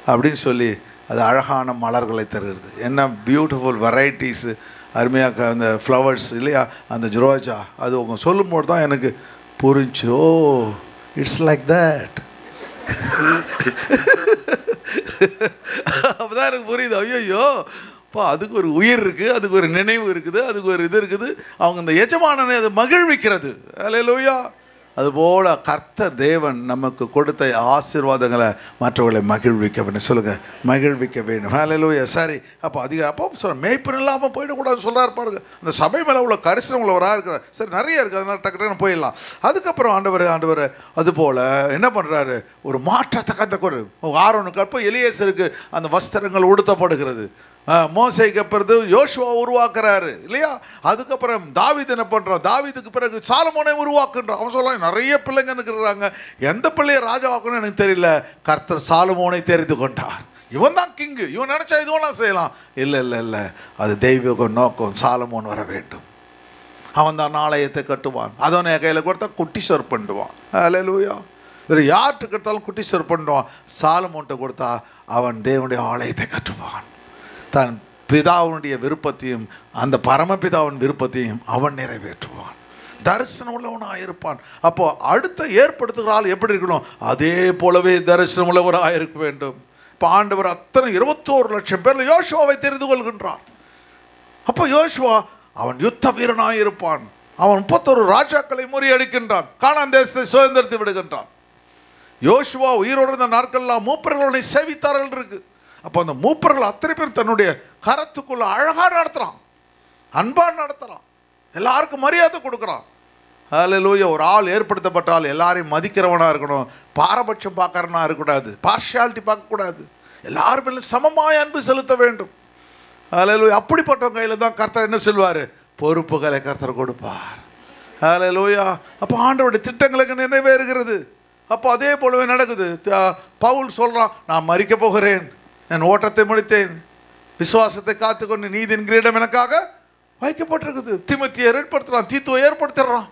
Speaker 1: அப்படின்னு சொல்லி அது அழகான மலர்களை தருகிறது. என்ன பியூட்டிஃபுல் வெரைட்டிஸு, அருமையாக அந்த ஃப்ளவர்ஸ் இல்லையா, அந்த ரோஜா. அது அவங்க சொல்லும்போது தான் எனக்கு புரிஞ்சு, ஓ இட்ஸ் லைக் தட். அப்போதான் எனக்கு புரியுது, ஐயோ அப்பா அதுக்கு ஒரு உயிர் இருக்குது, அதுக்கு ஒரு நினைவு இருக்குது, அதுக்கு ஒரு இது இருக்குது. அவங்க இந்த எஜமானனை அது மகிழ்விக்கிறது. அல்லேலூயா. அதுபோல் கர்த்தர் தேவன் நமக்கு கொடுத்த ஆசீர்வாதங்களை மற்றவர்களை மகிழ்விக்க வேண்டும். சொல்லுங்கள், மகிழ்விக்க வேண்டும். அல்லேலூயா. சரி, அப்போ சொல்ல மேய்ப்பன் இல்லாமல் போயிடக்கூடாது சொல்கிறாரு பாருங்க. அந்த சபை மேலே உள்ள கரிசனம் உள்ளவராக இருக்கிறார். சரி, நிறைய இருக்குது, அதனால் டக்குன்னு போயிடலாம். அதுக்கப்புறம் ஆண்டவர் அதுபோல் என்ன பண்ணுறாரு, ஒரு மாற்றத்தை கற்றுக்கொடு. ஆரோனுக்கு அப்போ எலியேசருக்கு அந்த வஸ்திரங்கள் உடுத்தப்படுகிறது. மோசேக்கு பிறகு யோசுவா உருவாக்குறாரு இல்லையா. அதுக்கப்புறம் தாவீது என்ன பண்ணுறான், தாவீதுக்கு பிறகு சாலமோனை உருவாக்குன்றான். அவன் சொல்லலாம் நிறைய பிள்ளைங்க இருக்கிறாங்க, எந்த பிள்ளைய ராஜாவாக்கணும்னு எனக்கு தெரியல, கர்த்தர் சாலமோனை தெரிந்து கொண்டார். இவன் தான் கிங்கு, இவன் நினச்சா இதுவெல்லாம் செய்யலாம். இல்லை, அது தெய்வீக நோக்கம். சாலமோன் வர வேண்டும், அவன் தான் ஆலயத்தை கட்டுவான். அதோட கையில் கொடுத்தா குட்டி சர் பண்ணுவான். அல்லேலூயா. வேறு யார்கிட்ட கொடுத்தாலும் குட்டி சர் பண்ணுவான். சாலமோன்ட்ட கொடுத்தா அவன் தேவனுடைய ஆலயத்தை கட்டுவான். தன் பிதாவுடைய விருப்பத்தையும் அந்த பரமபிதாவின் விருப்பத்தையும் அவன் நிறைவேற்றுவான். தரிசனம் உள்ளவனாக இருப்பான். அப்போ அடுத்த ஏற்படுத்துகிற ஆள் எப்படி இருக்கணும், அதே போலவே தரிசனம் உள்ளவராக இருக்க வேண்டும். இப்போ ஆண்டவர் அத்தனை 21 லட்சம் பேரில் யோசுவாவை தெரிந்து கொள்கின்றார். அப்போ யோசுவா அவன் யுத்த வீரனாய் இருப்பான். அவன் 31 ராஜாக்களை முறியடிக்கின்றான். கானான் தேசத்தை சுதந்திரத்தை விடுகின்றான். யோசுவா உயிரோடு இருந்த நாட்கள்லாம் மூப்பர்களுடைய சேவித்தார்கள் இருக்கு. அப்போ அந்த மூப்பர்கள் அத்தனை பேர் தன்னுடைய கரத்துக்குள்ள அழகாக நடத்துகிறான், அன்பாக நடத்துகிறான், எல்லாருக்கும் மரியாதை கொடுக்குறான். ஹல்லேலூயா. ஒரு ஆள் ஏற்படுத்தப்பட்டால் எல்லாரையும் மதிக்கிறவனாக இருக்கணும், பாரபட்சம் பார்க்கறவனா இருக்கக்கூடாது, பார்ஷியாலிட்டி பார்க்கக்கூடாது, எல்லாருமே சமமாய் அன்பு செலுத்த வேண்டும். ஹல்லேலூயா. அப்படிப்பட்டவங்க கையில் தான் கர்த்தர் என்ன சொல்வார்? பொறுப்புகளை கர்த்தர் கொடுப்பார். ஹல்லேலூயா. அப்போ ஆண்டவருடைய திட்டங்களுக்கு நிறைவேறுகிறது. அப்போ அதே போலவே நடக்குது. பவுல் சொல்கிறான், நான் மரிக்க போகிறேன், நான் ஓட்டத்தை முடித்தேன், விசுவாசத்தை காத்துக்கொண்டு நீதியின் கிரீடம் எனக்காக வைக்கப்பட்டிருக்குது. தீமோத்தேயுவை ஏற்படுத்துகிறான், தீத்துவை ஏற்படுத்திடுறான்,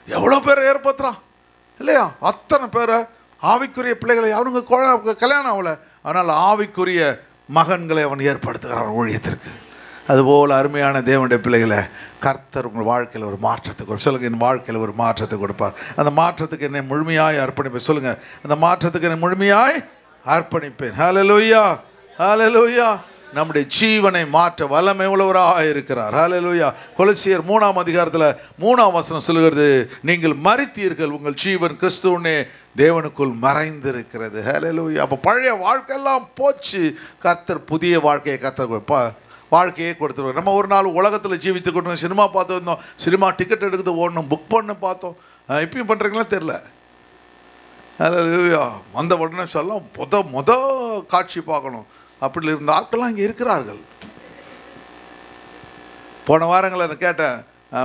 Speaker 1: எவ்வளோ பேரை ஏற்படுத்துகிறான் இல்லையா? அத்தனை பேரை ஆவிக்குரிய பிள்ளைகளை, அவனுங்க கல்யாணம் ஆகலை, ஆனால் ஆவிக்குரிய மகன்களை அவன் ஏற்படுத்துகிறான் ஊழியத்திற்கு. அதுபோல் அருமையான தேவனுடைய பிள்ளைகளை கர்த்தர் உங்கள் வாழ்க்கையில் ஒரு மாற்றத்தை சொல்லுங்கள். என் வாழ்க்கையில் ஒரு மாற்றத்தை கொடுப்பார். அந்த மாற்றத்துக்கு என்னை முழுமையாய் அர்ப்பணிப்பேன். சொல்லுங்கள், அந்த மாற்றத்துக்கு என்னை முழுமையாய் அர்ப்பணிப்பேன். ஹல்லேலூயா, ஹல்லேலூயா. நம்முடைய ஜீவனை மாற்ற வல்லமை உள்ளவராக இருக்கிறார். ஹல்லேலூயா. கொலோசியர் 3ஆம் அதிகாரத்தில் 3ஆம் வசனம் சொல்லுகிறது, நீங்கள் மரித்தீர்கள், உங்கள் ஜீவன் கிறிஸ்துவுனே தேவனுக்குள் மறைந்திருக்கிறது. ஹல்லேலூயா. அப்போ பழைய வாழ்க்கையெல்லாம் போச்சு. கர்த்தர் புதிய வாழ்க்கையை கர்த்தர் வாழ்க்கையே கொடுத்துருவார். நம்ம ஒரு நாள் உலகத்தில் ஜீவித்து கொண்டு சினிமா பார்த்து வந்தோம், சினிமா டிக்கெட் எடுக்குது ஓடணும், புக் பண்ண பார்த்தோம். இப்பயும் பண்ணுறீங்களா தெரில. ஹல்லேலூயா. வந்த உடனே சொல்லலாம் முத காட்சி பார்க்கணும். அப்படி இருந்த ஆட்கள்லாம் இங்கே இருக்கிறார்கள். போன வாரங்களில் நான் கேட்டேன்,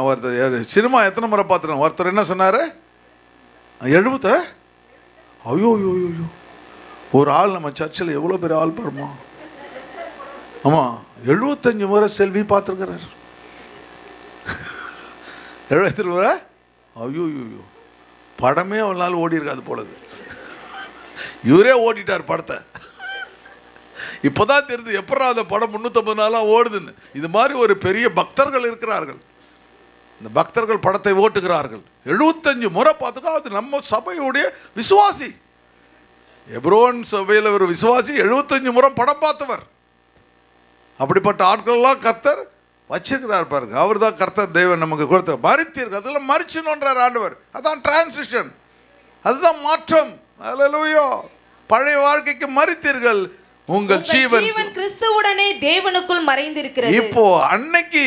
Speaker 1: ஒருத்தர் சினிமா எத்தனை முறை பார்த்துருங்க. ஒருத்தர் என்ன சொன்னார்? 70. ஐயோ ஐயோ ஐயோ, ஒரு ஆள் நம்ம சர்ச்சில் எவ்வளோ பெரிய ஆள் பாருமா. ஆமாம், 75 முறை செல்வி பார்த்துருக்கிறார். 70 முறை. ஐயோ ஐயோ, படமே அவ்வளோ நாள் ஓடி இருக்காது போலது. இவரே ஓடிட்டார் படத்தை. இப்போதான் தெரியுது எப்படா அந்த படம் 350 நாளாக ஓடுதுன்னு. இது மாதிரி ஒரு பெரிய பக்தர்கள் இருக்கிறார்கள். இந்த பக்தர்கள் படத்தை ஓட்டுகிறார்கள். 75 முறை பார்த்துக்கோ. அது நம்ம சபையுடைய விசுவாசி. எப்ரோன் சபையில் ஒரு விசுவாசி 75 முறை படம் பார்த்தவர். அப்படிப்பட்ட ஆட்களெல்லாம் கர்த்தர் வச்சிருக்கிறார் பாருங்க. அவர் தான் கர்த்தர் தேவன் நமக்கு கொடுத்தார். மரித்தீர்கள், அதெல்லாம் மரிச்சணுன்றார் ஆண்டவர். அதான் டிரான்சிஷன், அதுதான் மாற்றம். ஹல்லேலூயா. பழைய வாழ்க்கைக்கு மரித்தீர்கள், உங்கள் ஜீவன்
Speaker 3: கிறிஸ்துவுடனே தேவனுக்குள் மறைந்திருக்கிறது.
Speaker 1: இப்போ அன்னைக்கு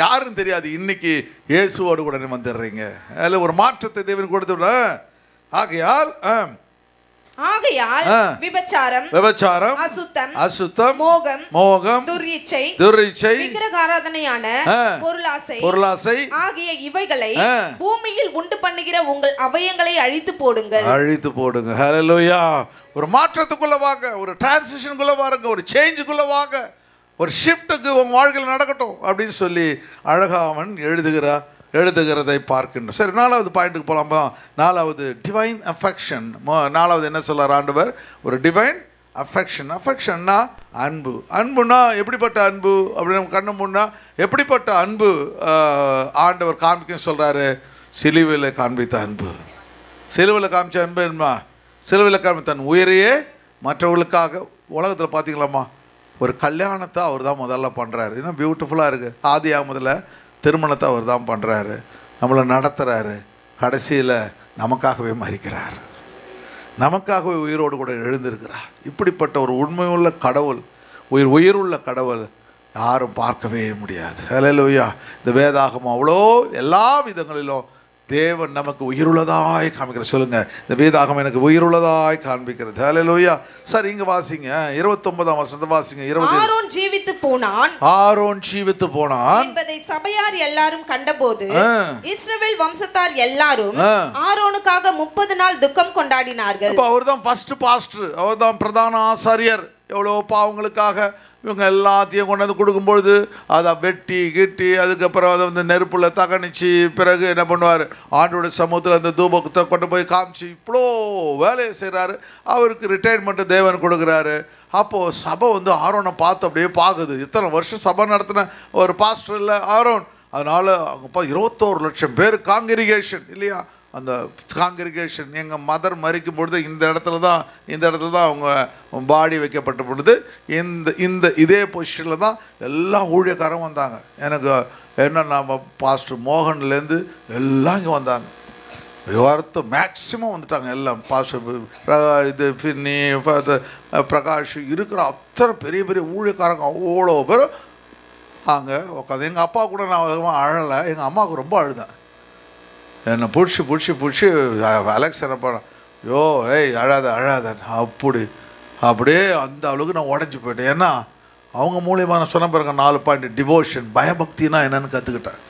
Speaker 1: யாரும் தெரியாது, இன்னைக்கு இயேசுவோடு கூட வந்துடுறீங்க. அதில் ஒரு மாற்றத்தை தேவன் கொடுத்து. ஆகையால்
Speaker 3: விபச்சாரம்,
Speaker 1: அசுத்தம்,
Speaker 3: மோகம், துர்யிச்சை, விக்கிரகாராதனையான பொருளாசை ஆகிய இவைகளை பூமியில் உண்டு பண்ணுகிற உங்கள் அவயங்களை அழித்து போடுங்க.
Speaker 1: ஹல்லேலூயா. ஒரு மாற்றத்துக்குள்ள வாங்க, ஒரு டிரான்சிஷனுக்குள்ள வாங்க, ஒரு சேஞ்சுக்குள்ள வாங்க, ஒரு ஷிஃப்ட்டுக்கு உங்க வாழ்க்கையில் நடக்கட்டும் அப்படின்னு சொல்லி அழகா அவன் எழுதுகிறதை பார்க்கின்றோம். சரி, 4வது பாயிண்ட்டுக்கு போகலாமா? 4வது டிவைன் அஃபெக்ஷன். 4வது என்ன சொல்றார் ஆண்டவர்? ஒரு டிவைன் அஃபெக்ஷன். அஃபெக்ஷன்னா அன்பு. அன்புனா எப்படிப்பட்ட அன்பு அப்படின்னு நம்ம கண்ணு முன்னா எப்படிப்பட்ட அன்பு ஆண்டவர் காமிக்க சொல்கிறாரு? சிலுவையில் காண்பித்த அன்பு. சிலுவையில் காமிச்ச அன்பு என்னமா? சிலுவையில் காமித்த தன் உயிரையே மற்றவர்களுக்காக. உலகத்தில் பார்த்தீங்களாம்மா, ஒரு கல்யாணத்தை அவர் தான் முதல்ல பண்ணுறாரு. இன்னும் பியூட்டிஃபுல்லாக இருக்குது. ஆதியாகமத்தில் திருமணத்தை அவர் தான் பண்ணுறாரு, நம்மளை நடத்துகிறாரு, கடைசியில் நமக்காகவே மரிக்கிறார், நமக்காகவே உயிரோடு கூட எழுந்திருக்கிறார். இப்படிப்பட்ட ஒரு உண்மையுள்ள கடவுள், உயிருள்ள கடவுள் யாரும் பார்க்கவே முடியாது. ஹல்லேலூயா. இந்த வேதாகமம் அவ்வளோ எல்லா விதங்களிலும் தேவன் நமக்கு உயிருள்ளதாய் காமிக்கிறது. சொல்லுங்க, இந்த வேதாகமம் எனக்கு உயிருள்ளதாய் காண்பிக்கிறது. ஹல்லேலூயா. சரி, இங்க வாசிங்க 29ஆம் வசனத்தை வாசிங்க. 20.
Speaker 3: ஆரோன் ஜீவித்து போனான் என்பதை சபையார் எல்லாரும் கண்டபோது இஸ்ரவேல் வம்சத்தார் எல்லாரும் ஆரோனுக்காக 30 நாள் துக்கம் கொண்டாடினார்கள்.
Speaker 1: அப்ப அவர்தான் ஃபர்ஸ்ட் பாஸ்டர், அவர்தான் பிரதான ஆசாரியர். எவ்வளோ பாவங்களுக்காக இவங்க எல்லாத்தையும் கொண்டு வந்து கொடுக்கும்பொழுது அதை வெட்டி கிட்டி அதுக்கப்புறம் அதை வந்து நெருப்பில் தகனிச்சு பிறகு என்ன பண்ணுவார்? ஆண்டோட சமூகத்தில் அந்த தூபத்தை கொண்டு போய் காமிச்சு இவ்வளோ வேலையை செய்கிறாரு. அவருக்கு ரிட்டைர்மெண்ட்டு தேவன் கொடுக்குறாரு. அப்போது சபை வந்து ஆரோனை பார்த்து அப்படியே பார்க்குது. இத்தனை வருஷம் சபை நடத்தின ஒரு பாஸ்டர் இல்லை ஆரோன். அதனால் அங்கே 21 லட்சம் பேர் காங்கிரிகேஷன் இல்லையா?
Speaker 2: அந்த காங்கிரிகேஷன் எங்கள் மதர் மறிக்கும் பொழுது இந்த இடத்துல தான் அவங்க பாடி வைக்கப்பட்ட பொழுது இதே பொசிஷனில் தான் எல்லா ஊழியக்காரரும் வந்தாங்க. எனக்கு என்னன்னா பாஸ்டர் மோகன்லேருந்து எல்லாம் இங்கே வந்தாங்க. வாரத்தை மேக்சிமம் வந்துட்டாங்க எல்லாம். பாஸ்டர் இது ஃபின்னி பிரகாஷ் இருக்கிற அத்தனை பெரிய பெரிய ஊழியக்காரங்க அவ்வளோ பேர் அங்கே உட்காந்து. எங்கள் அப்பா கூட நான் அழலை, எங்கள் அம்மாவுக்கு ரொம்ப அழுதேன். என்னை பிடிச்சி அலெக்ஸ் என்ன பண்ண, யோ ஏய் அழாத அப்படியே அந்த அளவுக்கு நான் உடஞ்சி போயிட்டேன். ஏன்னா அவங்க மூலியமாக நான் சொன்ன பிறகு 4 பாயிண்ட் டிவோஷன், பயபக்தினா என்னென்னு கற்றுக்கிட்டேன்.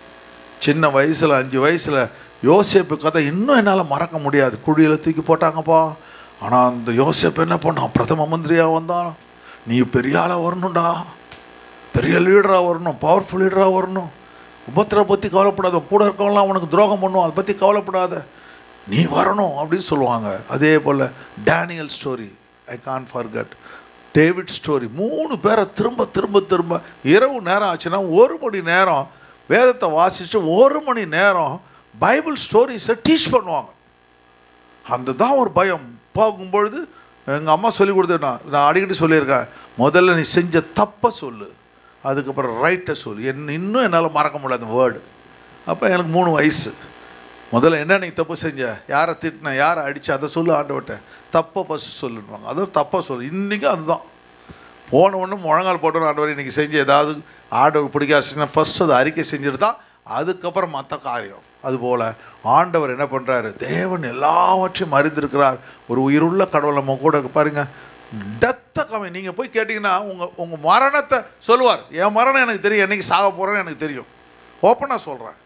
Speaker 2: சின்ன வயசில் 5 வயசில் யோசேப்பு கதை இன்னும் என்னால் மறக்க முடியாது. குழியில் தூக்கி போட்டாங்கப்பா. ஆனால் அந்த யோசேப்பு என்ன பண்ணான், பிரதம மந்திரியாக வந்தான். நீ பெரிய ஆளாக வரணும்டா, பெரிய லீடராக வரணும், பவர்ஃபுல் லீடராக வரணும், உபத்திர பற்றி கவலைப்படாத, கூட இருக்கவங்களாம் உனக்கு துரோகம் பண்ணுவோம், அதை பற்றி கவலைப்படாத, நீ வரணும் அப்படின்னு சொல்லுவாங்க. அதே போல் Daniel story, I can't forget, David story, 3 பேரை திரும்ப இரவு நேரம் ஆச்சுன்னா 1 மணி நேரம் வேதத்தை வாசிச்சுட்டு 1 மணி நேரம் பைபிள் ஸ்டோரிஸை டீச் பண்ணுவாங்க. அந்த தான் ஒரு பயம். போகும்பொழுது எங்கள் அம்மா சொல்லி கொடுத்து நான் அடிக்கடி சொல்லியிருக்கேன், முதல்ல நீ செஞ்ச தப்பை சொல்லு, அதுக்கப்புறம் ரைட்டை சொல்லு. இன்னும் என்னால் மறக்க முடியல அந்த வேர்டு. அப்போ எனக்கு 3 வயசு. முதல்ல என்ன நீ தப்பு செஞ்ச, யாரை திட்டின, யாரை அடித்த, அதை சொல்லு ஆண்டவட்ட, தப்பை ஃபஸ்ட்டு சொல்லுவாங்க. அதுவும் தப்பை சொல்லு. இன்றைக்கும் அதுதான். போன ஒன்று முழங்கால் போட்டோன்னு ஆண்டவர் இன்றைக்கி செஞ்சு ஏதாவது ஆண்டவர் பிடிக்காதுன்னா ஃபஸ்ட்டு அதை அறிக்கை செஞ்சுட்டு தான் அதுக்கப்புறம் மற்ற காரியம். அதுபோல் ஆண்டவர் என்ன பண்ணுறாரு, தேவன் எல்லாவற்றையும் அறிந்திருக்கிறார். ஒரு உயிருள்ள கடவுள் நம்ம கூட பாருங்கள். டெத்தை கம்மி நீங்கள் போய் கேட்டிங்கன்னா உங்கள் மரணத்தை சொல்லுவார். என் மரணம் எனக்கு தெரியும், என்றைக்கு சாக போகிறேன்னு எனக்கு தெரியும். ஓப்பனாக சொல்கிறேன்.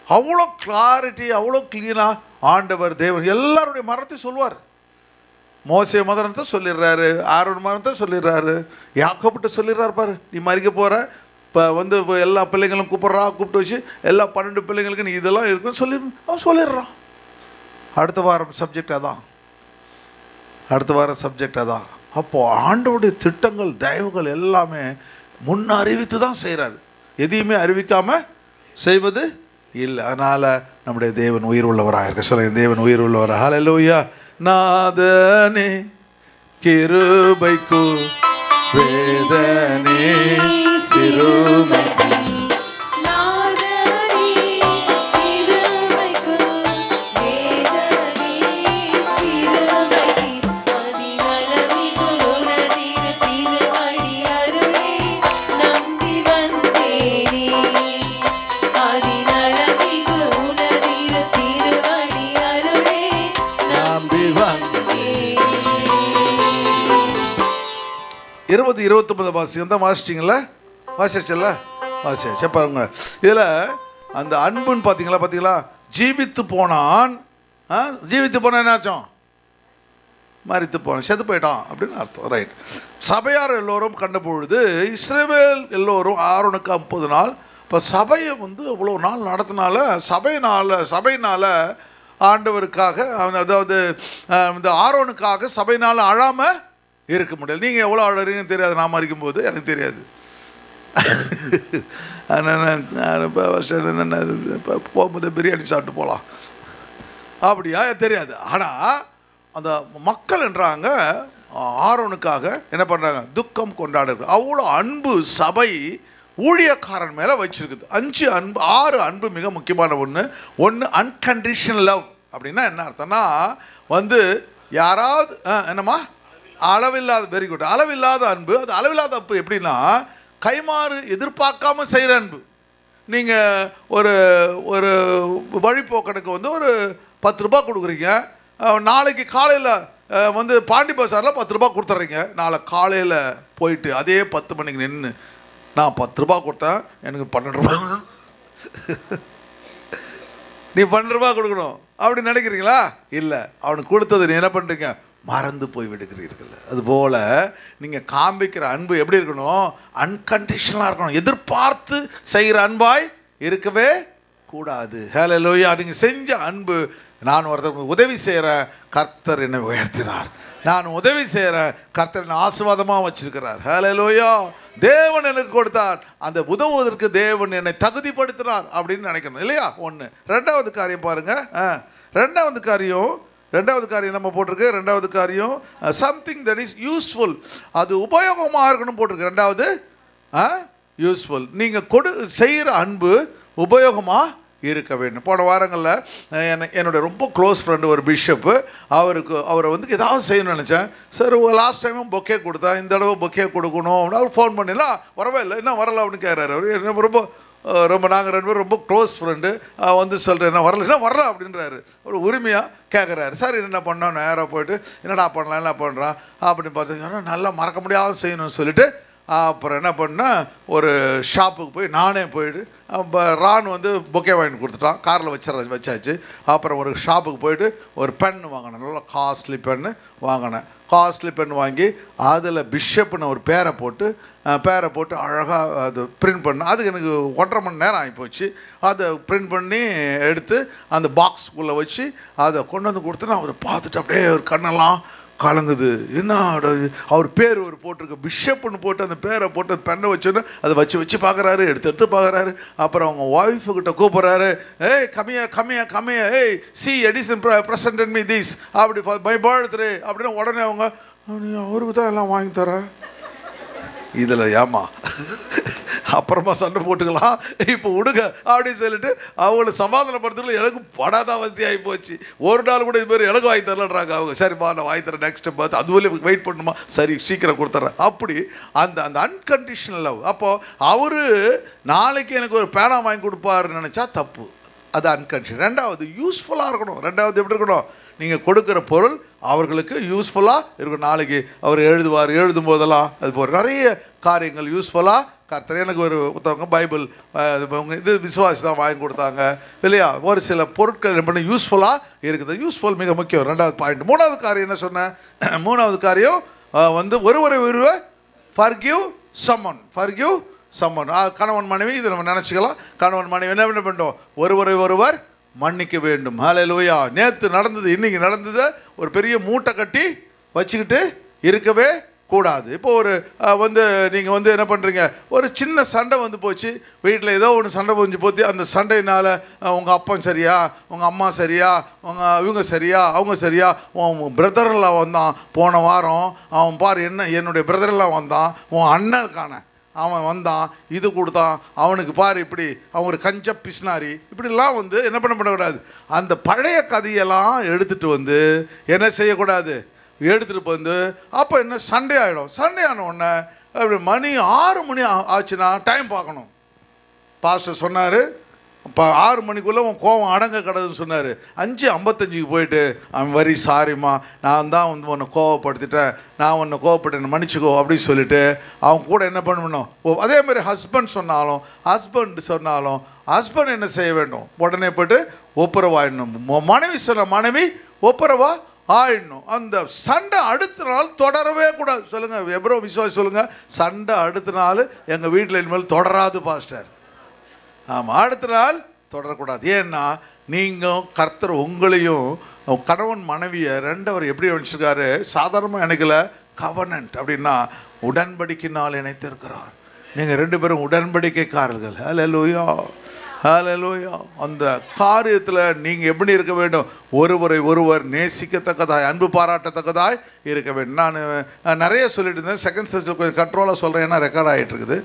Speaker 2: அவ்வளோ கிளாரிட்டி, அவ்வளோ க்ளீனாக ஆண்டவர் தேவன் எல்லாருடைய மரணத்தையும் சொல்லுவார். மோசே மரணத்தை சொல்லிடுறாரு, ஆரோன் மரணத்தை சொல்லிடுறாரு, யாக்கோபிட்ட சொல்லிடுறாரு. பாரு, நீ மறிக்க போகிற, இப்போ எல்லா பிள்ளைங்களும் கூப்பிட்டு வச்சு எல்லா 12 பிள்ளைங்களுக்கு நீ இதெல்லாம் இருக்குன்னு சொல்லி அவன் சொல்லிடுறான். அடுத்த வாரம் சப்ஜெக்ட் அதான். அப்போது ஆண்டவருடைய திட்டங்கள் தயவுகள் எல்லாமே முன்ன அறிவித்து தான் செய்கிறாரு. எதையுமே அறிவிக்காமல் செய்வது இல்லை. அதனால் நம்முடைய தேவன் உயிர் உள்ளவராக இருக்க சொல்லுங்க. தேவன் உயிர் உள்ளவராக. ஹல்லேலூயா. நாதனே கிருபைக்கு வேதனே சிறுமை இருபது 29 வாசியம் தான் வாசிச்சிங்களா? வாசிச்சல வாசிச்ச பாருங்க. இதில் அந்த அன்புன்னு பார்த்தீங்களா? ஜீவித்து போனான் என்னாச்சும்? மரித்து போனான், செத்து போயிட்டான் அப்படின்னு அர்த்தம். ரைட். சபையார் எல்லோரும் கண்ட பொழுது இஸ்ரவேல் எல்லோரும் ஆரோனுக்கு 50 நாள். இப்போ சபையை அவ்வளோ நாள் நடத்தினால சபையினால் ஆண்டவருக்காக, அதாவது இந்த ஆரோனுக்காக சபையினால் அழாமல் இருக்க முடியாது. நீங்கள் எவ்வளோ அழறீங்கன்னு தெரியாது. நான் மறிக்கும்போது எனக்கு தெரியாது. போகும்போது பிரியாணி சாப்பிட்டு போகலாம் அப்படியா தெரியாது. ஆனால் அந்த மக்கள் என்றாங்க ஆரோனுக்காக என்ன பண்ணுறாங்க, துக்கம் கொண்டாடுறது. அவ்வளோ அன்பு சபை ஊழியக்காரன் மேலே வச்சுருக்குது. 6 அன்பு மிக முக்கியமான ஒன்று அன்கண்டிஷனல் லவ். அப்படின்னா என்ன அர்த்தம்னா யாராவது என்னம்மா அளவில்லாத, வெரி குட், அளவில்லாத அன்பு. அது அளவில்லாத அன்பு எப்படின்னா கைமாறு எதிர்பார்க்காம செய்கிற அன்பு. நீங்கள் ஒரு வழிபோக்கனுக்கு ஒரு 10 ரூபா கொடுக்குறீங்க. நாளைக்கு காலையில் பாண்டி பசாரில் 10 ரூபா கொடுத்துட்றீங்க. நாளை காலையில் போயிட்டு அதே 10 மணிக்கு நின்று நான் 10 ரூபா கொடுத்தேன், எனக்கு 12 ரூபா நீ 12 ரூபா கொடுக்கணும் அப்படி நினைக்கிறீங்களா? இல்லை, அவனுக்கு கொடுத்தது நீ என்ன பண்ணுறீங்க, மறந்து போய் விடுகிறீர்கள். அதுபோல் நீங்கள் காண்பிக்கிற அன்பு எப்படி இருக்கணும், அன்கண்டிஷனலாக இருக்கணும். எதிர்பார்த்து செய்கிற அன்பாய் இருக்கவே கூடாது. ஹல்லேலூயா. நீங்கள் செஞ்ச அன்பு, நான் ஒருத்தருக்கு உதவி செய்கிறேன், கர்த்தர் என்னை உயர்த்தினார். நான் உதவி செய்கிறேன், கர்த்தர் என்னை ஆசீர்வாதமாக வச்சிருக்கிறார். ஹல்லேலூயா. தேவன் எனக்கு கொடுத்தார், அந்த உதவுவதற்கு தேவன் என்னை தகுதிப்படுத்தினார் அப்படின்னு நினைக்கணும் இல்லையா? 1. 2வது காரியம் பாருங்கள். ரெண்டாவது காரியம் நம்ம போட்டிருக்கு. ரெண்டாவது காரியம் சம்திங் தட் இஸ் யூஸ்ஃபுல், அது உபயோகமாக இருக்கணும் போட்டிருக்கு. ரெண்டாவது யூஸ்ஃபுல், நீங்கள் செய்கிற அன்பு உபயோகமாக இருக்க வேண்டும். போன வாரங்களில் என்னுடைய ரொம்ப க்ளோஸ் ஃப்ரெண்டு ஒரு பிஷப்பு, அவரை வந்து ஏதாவது செய்யணும்னு நினச்சேன். சார் லாஸ்ட் டைமும் பொக்கே கொடுத்தா, இந்த தடவை பொக்கே கொடுக்கணும் அப்படின்னு அவர் ஃபோன் பண்ணிடலாம், வரவே இல்லை, என்ன வரல அப்படின்னு கேட்குறாரு. அவர் ரொம்ப நாங்கள் 2 பேரும் ரொம்ப க்ளோஸ் ஃப்ரெண்டு. வந்து சொல்கிறேன் என்ன வரல அப்படின்றாரு. ஒரு உரிமையாக கேட்குறாரு. சார் என்ன பண்ணோம், நேராக போய்ட்டு என்னடா பண்ணலாம், என்ன பண்ணுறான் அப்படின்னு பார்த்தீங்கன்னா நல்லா மறக்க முடியாத செய்யணும்னு சொல்லிட்டு அப்புறம் என்ன பண்ணால் ஒரு ஷாப்புக்கு போய் நானே போயிட்டு ரான் வந்து பொக்கே வாங்கி கொடுத்துட்டான், காரில் வச்சாச்சு. அப்புறம் ஒரு ஷாப்புக்கு போயிட்டு ஒரு பென் வாங்கினேன், நல்லா காஸ்ட்லி பென்னு வாங்கினேன். காஸ்ட்லி பென் வாங்கி அதில் பிஷப்னு ஒரு பேரை போட்டு அழகாக அது பிரிண்ட் பண்ணேன். அதுக்கு எனக்கு 1.5 மணி நேரம் ஆகிப்போச்சு. அதை பிரிண்ட் பண்ணி எடுத்து அந்த பாக்ஸுக்குள்ளே வச்சு அதை கொண்டு வந்து கொடுத்தேன்னா அவர் பார்த்துட்டு அப்படியே ஒரு கண்ணெல்லாம் கலங்குது. என்ன அவர் பேர் ஒரு போட்டிருக்கு, பிஷப்னு போட்டு அந்த பேரை போட்டு பெண்ணை வச்சோன்னு அதை வச்சு பார்க்குறாரு, எடுத்து பார்க்குறாரு. அப்புறம் அவங்க ஒய்ஃபுக்கிட்ட கூப்பிட்றாரு, ஏய் கம்மியா ஏய் C Edison present me this அப்படி மை பர்த்டே அப்படின்னு. உடனே அவங்க அவருக்கு தான் எல்லாம் வாங்கி தரேன், இதில் ஏமா அப்புறமா சண்டை போட்டுக்கலாம், இப்போ விடுங்க அப்படின்னு சொல்லிட்டு அவங்கள சமாதானப்படுத்துறதுல எனக்கு படாத அவஸ்தையாகி போச்சு. ஒரு நாள் கூட இது மாதிரி எனக்கு வாங்கி தரலன்றாங்க அவங்க. சரிம்மா நான் வாங்கி தரேன், நெக்ஸ்ட் பார்த்து அதுவரை வெயிட் பண்ணுமா, சரி சீக்கிரம் கொடுத்துட்றேன். அப்படி அந்த அன்கண்டிஷனல் லவ். அப்போது அவர் நாளைக்கு எனக்கு ஒரு பேனா வாங்கி கொடுப்பாருன்னு நினச்சா தப்பு, அது அன்கண்டிஷன். ரெண்டாவது யூஸ்ஃபுல்லாக இருக்கணும். ரெண்டாவது எப்படி இருக்கணும், நீங்கள் கொடுக்குற பொருள் அவர்களுக்கு யூஸ்ஃபுல்லாக இருக்கும். நாளைக்கு அவர் எழுதும் போதெல்லாம் அது போல் நிறைய காரியங்கள் யூஸ்ஃபுல்லாக கர்த்தர். எனக்கு ஒருத்தவங்க பைபிள் இது விசுவாசி தான் வாங்கி கொடுத்தாங்க இல்லையா. ஒரு சில பொருட்கள் என்ன யூஸ்ஃபுல்லாக இருக்குது. யூஸ்ஃபுல் மிக முக்கியம். ரெண்டாவது பாயிண்ட். மூணாவது காரியம் என்ன சொன்னேன், மூணாவது காரியம் வந்து ஒருவர் ஃபர்கிவ் சம்மன். கணவன் மனைவி இதை நம்ம நினச்சிக்கலாம். கணவன் மனைவி என்ன பண்ணுறோம், ஒருவர் மன்னிக்க வேண்டும். ஹல்லேலூயா. நேற்று நடந்தது இன்றைக்கி நடந்தது ஒரு பெரிய மூட்டை கட்டி வச்சுக்கிட்டு இருக்கவே கூடாது. இப்போ ஒரு நீங்கள் என்ன பண்ணுறீங்க, ஒரு சின்ன சண்டை வந்து போச்சு வீட்டில், ஏதோ ஒன்று சண்டை புரிஞ்சு போச்சு. அந்த சண்டையினால் உங்கள் அப்பா சரியா, உங்கள் அம்மா சரியா, இவங்க சரியா, அவங்க சரியா, உன் பிரதர்லாம் வந்தான் போன வாரம், அவன் பாரு என்னுடைய பிரதர்லாம் வந்தான், உன் அண்ணன் இருக்கான அவன் வந்தான், இது கொடுத்தான், அவனுக்கு பாரு இப்படி, அவன் ஒரு கஞ்ச பிஸ்னாரி, இப்படிலாம் என்ன பண்ணக்கூடாது. அந்த பழைய கதையெல்லாம் எடுத்துகிட்டு என்ன செய்யக்கூடாது, எடுத்துகிட்டு அப்போ என்ன சண்டே ஆகிடும். சண்டே ஆன உடனே அப்படி மணி 6 மணி ஆச்சுன்னா டைம் பார்க்கணும். பாஸ்டர் சொன்னார், இப்போ 6 மணிக்குள்ளே உன் கோவம் அடங்க கிடதுன்னு சொன்னார். 5:55 போயிட்டு அவன் வரி சாரிம்மா, நான் தான் உன்னை கோவப்படுத்திட்டேன், நான் உன்னை கோவப்பட்டேன் மன்னிச்சுக்கோ அப்படின்னு சொல்லிட்டு அவன் கூட என்ன பண்ணணும். அதே மாதிரி ஹஸ்பண்ட் சொன்னாலும் ஹஸ்பண்ட் என்ன செய்ய வேண்டும், உடனே போய்ட்டு ஒப்புரவாயிடணும். மனைவி சொன்ன மனைவி ஒப்புரவா ஆயிடணும். அந்த சண்டை அடுத்த நாள் தொடரவே கூடாது. சொல்லுங்கள் எவ்வளோ விசுவாசி சொல்லுங்கள், சண்டை அடுத்த நாள் எங்கள் வீட்டில் இனிமேல் தொடராது பாஸ்டர். ஆமாம், அடுத்த நாள் தொடரக்கூடாது. ஏன்னா நீங்கள் கர்த்தர் உங்களையும் கணவன் மனைவியை ரெண்டவர் எப்படி வச்சுருக்காரு, சாதாரணமாக நினைக்கல, கவர்னன்ட் அப்படின்னா உடன்படிக்கையினால் இணைத்திருக்கிறார். நீங்கள் 2 பேரும் உடன்படிக்கைக்காரர்கள். ஹல்லேலூயா. அந்த காரியத்தில் நீங்கள் எப்படி இருக்க வேண்டும், ஒருவர் நேசிக்கத்தக்கதாய், அன்பு பாராட்டத்தக்கதாய் இருக்க வேண்டும். நான் நிறைய சொல்லிட்டு இருந்தேன், செகண்ட் செஷன் கொஞ்சம் கண்ட்ரோலாக சொல்கிறேன், ஏன்னா ரெக்கார்ட் ஆகிட்டு இருக்குது.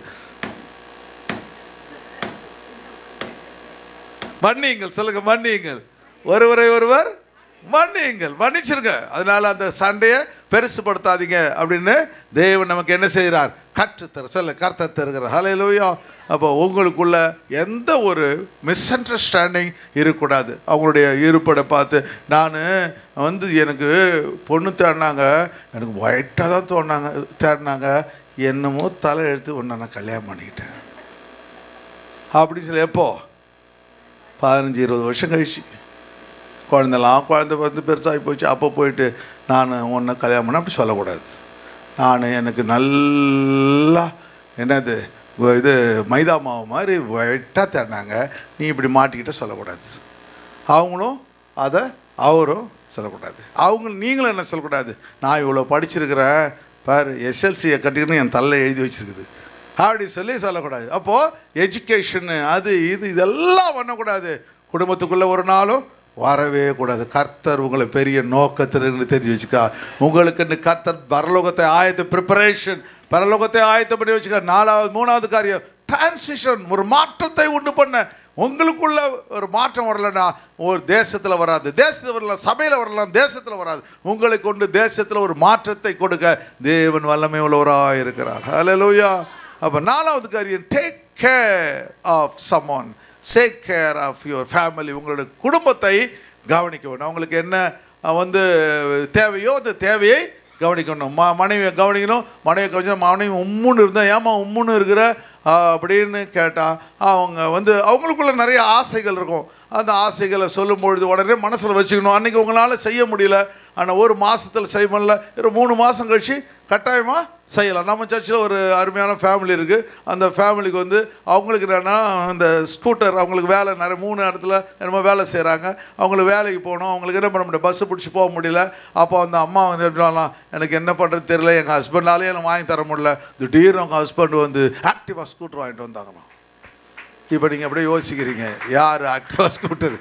Speaker 2: மன்னியுங்கள், சொல்லுங்க மன்னியுங்கள், ஒருவர் மன்னிச்சிருங்க. அதனால அந்த சண்டையை பெருசுப்படுத்தாதீங்க அப்படின்னு தேவன் நமக்கு என்ன செய்கிறார், கர்த்தர் தருகிறார். ஹல்லேலூயா. அப்போ உங்களுக்குள்ள எந்த ஒரு மிஸ் அண்டர்ஸ்டாண்டிங் இருக்கக்கூடாது. அவங்களுடைய இருப்படை பார்த்து நான் எனக்கு பொண்ணு தேடினாங்க, எனக்கு ஒயிட்டாக தான் தேடினாங்க, என்னமோ தலை எடுத்து ஒன்று நான் கல்யாணம் பண்ணிக்கிட்டேன் அப்படின்னு சொல்லி. எப்போ 15-20 வருஷம் கழிச்சு குழந்தை பெருசாகி போச்சு. அப்போ போயிட்டு நான் ஒன்றை கல்யாணம் பண்ண அப்படி சொல்லக்கூடாது. எனக்கு நல்லா என்னது இது மைதா மாவு மாதிரி ஒயிட்டாக தேடினாங்க, நீ இப்படி மாட்டிக்கிட்ட சொல்லக்கூடாது. அவரும் சொல்லக்கூடாது. நீங்களும் என்ன சொல்லக்கூடாது, நான் இவ்வளோ படிச்சிருக்கிறேன் பாரு, எஸ்எல்சியை கட்டிக்கின்னு என் தலையில் எழுதி வச்சுருக்குது அப்படி சொல்லக்கூடாது. அப்போது எஜுகேஷனு அது இதெல்லாம் பண்ணக்கூடாது. குடும்பத்துக்குள்ளே ஒரு நாளும்
Speaker 1: வரவே கூடாது. கர்த்தர் உங்களை பெரிய நோக்கத்திற்கு தெரிஞ்சு வச்சுக்கா. உங்களுக்கு கர்த்தர் பரலோகத்தை ப்ரிப்பரேஷன், பரலோகத்தை ஆயத்தப்படி வச்சுக்கா. 3வது காரியம் டிரான்சிஷன், ஒரு மாற்றத்தை உண்டு பண்ண. உங்களுக்குள்ள ஒரு மாற்றம் வரலன்னா ஒரு தேசத்தில் வராது, தேசத்தில் வரலாம், சபையில் வரலாம், தேசத்தில் வராது. உங்களை கொண்டு தேசத்தில் ஒரு மாற்றத்தை கொடுக்க தேவன் வல்லமை உள்ளவராக இருக்கிறார். ஹல்லேலூயா. அப்போ 4வது காரியம் take care of someone, take care of your family. உங்களுடைய குடும்பத்தை கவனிக்க வேண்டும். அவங்களுக்கு என்ன தேவையோ அந்த தேவையை கவனிக்கணும். மனைவியை கவனிக்கணும். மனைவியை கவனிச்சா மனைவி உம்முன்னு இருந்தால் ஏமா உம்முன்னு இருக்கிற அப்படின்னு கேட்டால் அவங்க அவங்களுக்குள்ள நிறைய ஆசைகள் இருக்கும். அந்த ஆசைகளை சொல்லும்பொழுது உடனே மனசில் வச்சுக்கணும். அன்றைக்கி உங்களால் செய்ய முடியல, ஆனால் ஒரு மாதத்தில் செய்ய முடியல, 3 மாதம் கழிச்சு கட்டாயமாக செய்யலாம். நம்ம சர்ச்சில் ஒரு அருமையான ஃபேமிலி இருக்குது. அந்த ஃபேமிலிக்கு அவங்களுக்கு என்னென்னா இந்த ஸ்கூட்டர், அவங்களுக்கு வேலை நிறைய 3 இடத்துல என்னமோ வேலை செய்கிறாங்க. அவங்களுக்கு வேலைக்கு போகணும். அவங்களுக்கு என்ன பண்ண முடியும், பஸ்ஸு பிடிச்சி போக முடியல. அப்போ அந்த அம்மா எப்படிலாம் எனக்கு என்ன பண்ணுறது தெரியல, எங்கள் ஹஸ்பண்டாலேயே எனக்கு வாங்கி தர முடியல. திடீர்னு அவங்க ஹஸ்பண்ட் ஆக்டிவா ஸ்கூட்டர் வாங்கிட்டு வந்தாங்கண்ணா. இப்போ நீங்கள் அப்படியே யோசிக்கிறீங்க, யார் ஆக்டிவா ஸ்கூட்டர்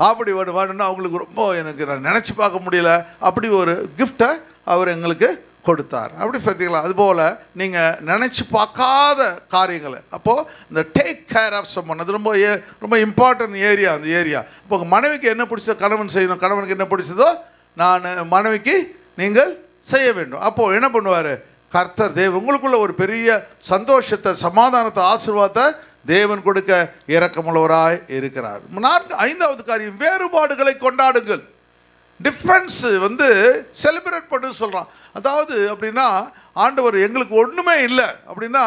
Speaker 1: அப்படி வேணும்னா அவங்களுக்கு ரொம்ப எனக்கு நான் நினச்சி பார்க்க முடியல. அப்படி ஒரு கிஃப்டை அவர் எங்களுக்கு கொடுத்தார். அப்படி பார்த்தீங்களா? அதுபோல் நீங்கள் நினச்சி பார்க்காத காரியங்களை. அப்போது இந்த டேக் கேர் ஆஃப் சம்மன் அது ரொம்ப ரொம்ப இம்பார்ட்டன்ட் ஏரியா. அந்த ஏரியா இப்போ உங்கள் மனைவிக்கு என்ன பிடிச்சதோ கணவன் செய்யணும், கணவனுக்கு என்ன பிடிச்சதோ மனைவிக்கு நீங்கள் செய்ய வேண்டும். அப்போது என்ன பண்ணுவார் கர்த்தர் தேவன் உங்களுக்குள்ள ஒரு பெரிய சந்தோஷத்தை, சமாதானத்தை, ஆசீர்வாதத்தை தேவன் கொடுக்க இரக்கமுள்ளவராய் இருக்கிறார். 5வது காரியம் வேறுபாடுகளை கொண்டாடுங்கள். டிஃப்ரென்ஸ் செலிப்ரேட் பண்ணு சொல்கிறான். அதாவது அப்படின்னா ஆண்டவர் எங்களுக்கு ஒன்றுமே இல்லை அப்படின்னா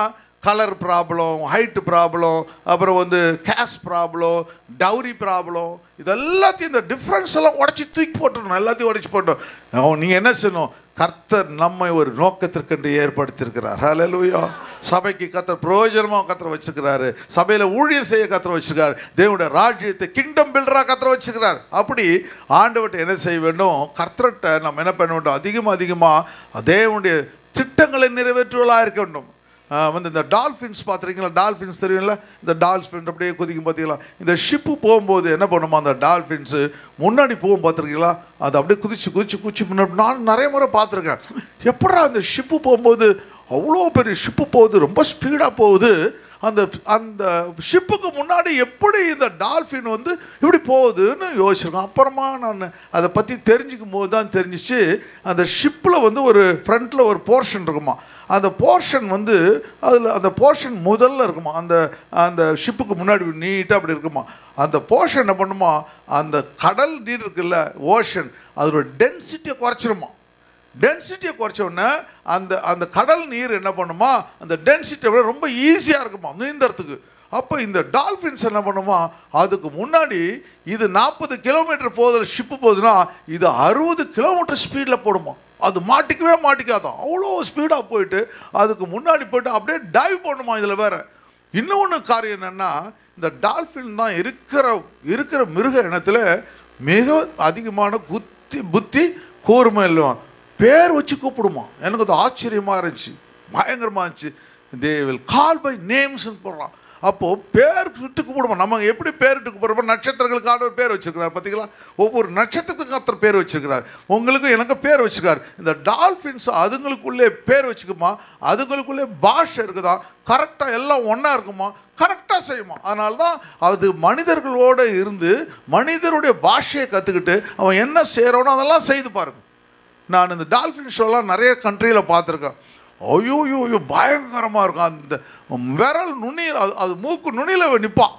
Speaker 1: கலர் ப்ராப்ளம், ஹைட்டு ப்ராப்ளம், அப்புறம் கேஸ்ட் ப்ராப்ளம், டவுரி ப்ராப்ளம், இதெல்லாத்தையும் இந்த டிஃப்ரென்ஸ் எல்லாம் உடச்சி தூக்கி போட்டுடணும். எல்லாத்தையும் உடச்சி போட்டோம். நீங்கள் என்ன செய்யணும், கர்த்தர் நம்மை ஒரு நோக்கத்திற்கென்று ஏற்படுத்தியிருக்கிறார். ஹல்லேலூயா. சபைக்கு கர்த்தர் பிரயோஜனமாக கர்த்தர் வச்சிருக்கிறாரு. சபையில் ஊழியம் செய்ய கர்த்தர் வச்சிருக்காரு. தேவனுடைய ராஜ்யத்தை கிங்டம் பில்டராக கர்த்தர் வச்சிருக்கிறார். அப்படி ஆண்டவர்கிட்ட என்ன செய்ய வேண்டும், கர்த்தர்கிட்ட நம்ம என்ன பண்ண வேண்டும், அதிகமாக தேவனுடைய திட்டங்களை நிறைவேற்றுவதாக இருக்க வேண்டும். இந்த டால்ஃபின்ஸ் பார்த்துருக்கீங்களா? டால்ஃபின்ஸ் தெரியும்ல, இந்த டால்ஃபின் அப்படியே குதிக்கும் பார்த்தீங்களா? இந்த ஷிப்பு போகும்போது என்ன பண்ணுமா, அந்த டால்ஃபின்ஸு முன்னாடி போகும் பார்த்துருக்கீங்களா? அது அப்படியே குதிச்சு முன்னாடி நான் நிறைய முறை பார்த்துருக்கேன். எப்படா அந்த ஷிப்பு போகும்போது அவ்வளோ பெரிய ஷிப்பு போகுது, ரொம்ப ஸ்பீடாக போகுது, அந்த அந்த ஷிப்புக்கு முன்னாடி எப்படி இந்த டால்ஃபின் இப்படி போகுதுன்னு யோசிச்சிருக்கேன். அப்புறமா நான் அதை பற்றி தெரிஞ்சுக்கும் போது தான் தெரிஞ்சிச்சு, அந்த ஷிப்பில் ஒரு ஃப்ரண்ட்டில் ஒரு போர்ஷன் இருக்குமா, அந்த போர்ஷன் அதில் அந்த போர்ஷன் முதல்ல இருக்குமா, அந்த அந்த ஷிப்புக்கு முன்னாடி நீட்டாக அப்படி இருக்குமா. அந்த போர்ஷன் என்ன பண்ணுமா, அந்த கடல் நீர் இருக்குல்ல, ஓஷன், அதோட டென்சிட்டியை குறைச்சிருமா. டென்சிட்டியை குறைச்சோடனே அந்த அந்த கடல் நீர் என்ன பண்ணுமா, அந்த டென்சிட்டியை விட ரொம்ப ஈஸியாக இருக்குமா நீந்தறதுக்கு. அப்போ இந்த டால்ஃபின்ஸ் என்ன பண்ணுமா, அதுக்கு முன்னாடி இது 40 கிலோமீட்டர் போகுது ஷிப்பு போகுதுன்னா இது 60 கிலோமீட்டர் ஸ்பீடில் போடுமா. அது மாட்டிக்காதான், அவ்வளோ ஸ்பீடாக போயிட்டு அதுக்கு முன்னாடி போய்ட்டு அப்படியே டைவ் பண்ணுமா. இதில் வேறு இன்னொன்று காரியம் என்னென்னா, இந்த டால்ஃபின் தான் இருக்கிற மிருக இனத்தில் மிக அதிகமான புத்தி கூர்மை இல்லைவா, பேர் வச்சு கூப்பிடுமா. எனக்கு அது ஆச்சரியமாக இருந்துச்சு, பயங்கரமாக இருந்துச்சு. தே வில் கால் பை நேம்ஸ்ன்னு போடுறான். அப்போது பேர் விட்டு கூப்பிடுமா. நம்ம எப்படி பேரிட்டு கூப்பிட்றப்போ நட்சத்திரங்களுக்கு ஆண்டவர் பேர் வச்சுருக்கிறார் பார்த்தீங்களா. ஒவ்வொரு நட்சத்திரத்துக்கு ஒருத்தர் பேர் வச்சுருக்கிறார். உங்களுக்கும் எனக்கு பேர் வச்சுருக்காரு. இந்த டால்ஃபின்ஸ் அதுங்களுக்குள்ளே பேர் வச்சுக்குமா, அதுங்களுக்குள்ளே பாஷை இருக்குதா, கரெக்டாக எல்லாம் ஒன்றா இருக்குமா, கரெக்டாக செய்யுமா. அதனால தான் அது மனிதர்களோடு இருந்து மனிதருடைய பாஷையை கற்றுக்கிட்டு அவன் என்ன செய்கிறானோ அதெல்லாம் செய்து பாருங்க. நான் இந்த டால்ஃபின் ஷோலாம் நிறைய கண்ட்ரியில் பார்த்துருக்கேன். ஐயோ பயங்கரமாக இருக்கும். அந்த விரல் நுனியில் அது மூக்கு நுனியில் நிற்பான்.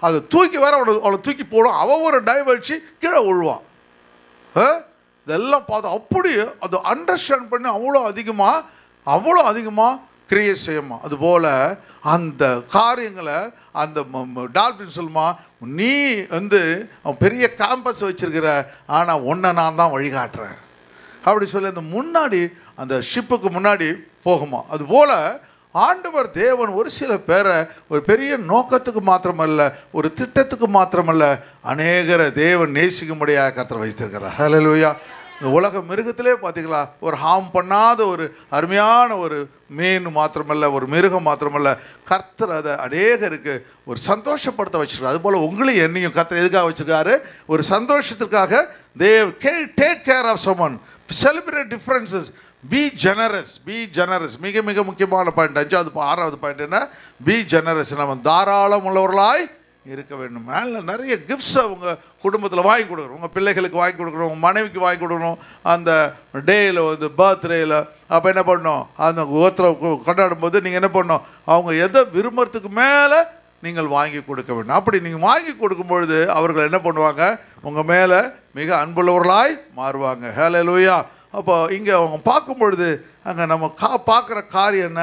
Speaker 1: அதை தூக்கி வேற அவளை தூக்கி போடும். அவள் ஒரு டைவ் அடித்து கீழே விழுவான். இதெல்லாம் பார்த்து அப்படி அது அண்டர்ஸ்டாண்ட் பண்ணி அவ்வளோ அதிகமாக கிரியேட் செய்யுமா. அதுபோல் அந்த காரியங்களை அந்த டால்ஃபின் சொல்லுமா, நீ பெரிய கேம்பஸ் வச்சுருக்கிற, ஆனால் ஒன்றை நான் தான் வழிகாட்டுறேன் அப்படி சொல்லி அந்த முன்னாடி அந்த ஷிப்புக்கு முன்னாடி போகுமா. அதுபோல் ஆண்டவர் தேவன் ஒரு சில பேரை ஒரு பெரிய நோக்கத்துக்கு மாத்திரமல்ல, ஒரு திட்டத்துக்கு மாத்திரமல்ல, அநேகரை தேவன் நேசிக்கும்படியாக கர்த்தர் வைத்திருக்கிறார். ஹல்லேலூயா.
Speaker 2: இந்த உலக மிருகத்திலே பார்த்தீங்களா, ஒரு ஹார்ம் பண்ணாத ஒரு அருமையான ஒரு மீன் மாத்திரமல்ல, ஒரு மிருகம் மாத்திரமல்ல, கர்த்தர் அதை அநேகருக்கு ஒரு சந்தோஷப்படுத்த வச்சிருக்காரு. அதுபோல் உங்களையும் என்னையும் கர்த்தர் எதுக்காக வச்சிருக்காரு? ஒரு சந்தோஷத்திற்காக. they take care of someone, celebrate differences, be generous, be generous. மிக மிக முக்கியமான பாயிண்ட். 6வது பாயிண்ட் என்ன? be generous. நம்ம தாராளம் உள்ளவர்களாய் இருக்க வேண்டும். நிறைய கிஃப்ட்ஸ் அவங்க குடும்பத்தில் வாங்கி கொடுக்குறோம். உங்கள் பிள்ளைகளுக்கு வாங்கி கொடுக்குறோம், உங்கள் மனைவிக்கு வாங்கி கொடுக்கணும். அந்த டேயில் வந்து பர்த்டேயில் அப்போ என்ன பண்ணணும், அந்த ஒருத்தரை கொண்டாடும் போது நீங்கள் என்ன பண்ணணும், அவங்க எதை விரும்புறதுக்கு மேலே நீங்கள் வாங்கி கொடுக்க வேண்டும். அப்படி நீங்கள் வாங்கி கொடுக்கும் பொழுது அவர்கள் என்ன பண்ணுவாங்க, உங்கள் மேலே மிக அன்புள்ளவர்களாய் மாறுவாங்க. ஹல்லேலூயா. அப்போ இங்கே அவங்க பார்க்கும் பொழுது அங்கே நம்ம பார்க்குற காரியம் என்ன,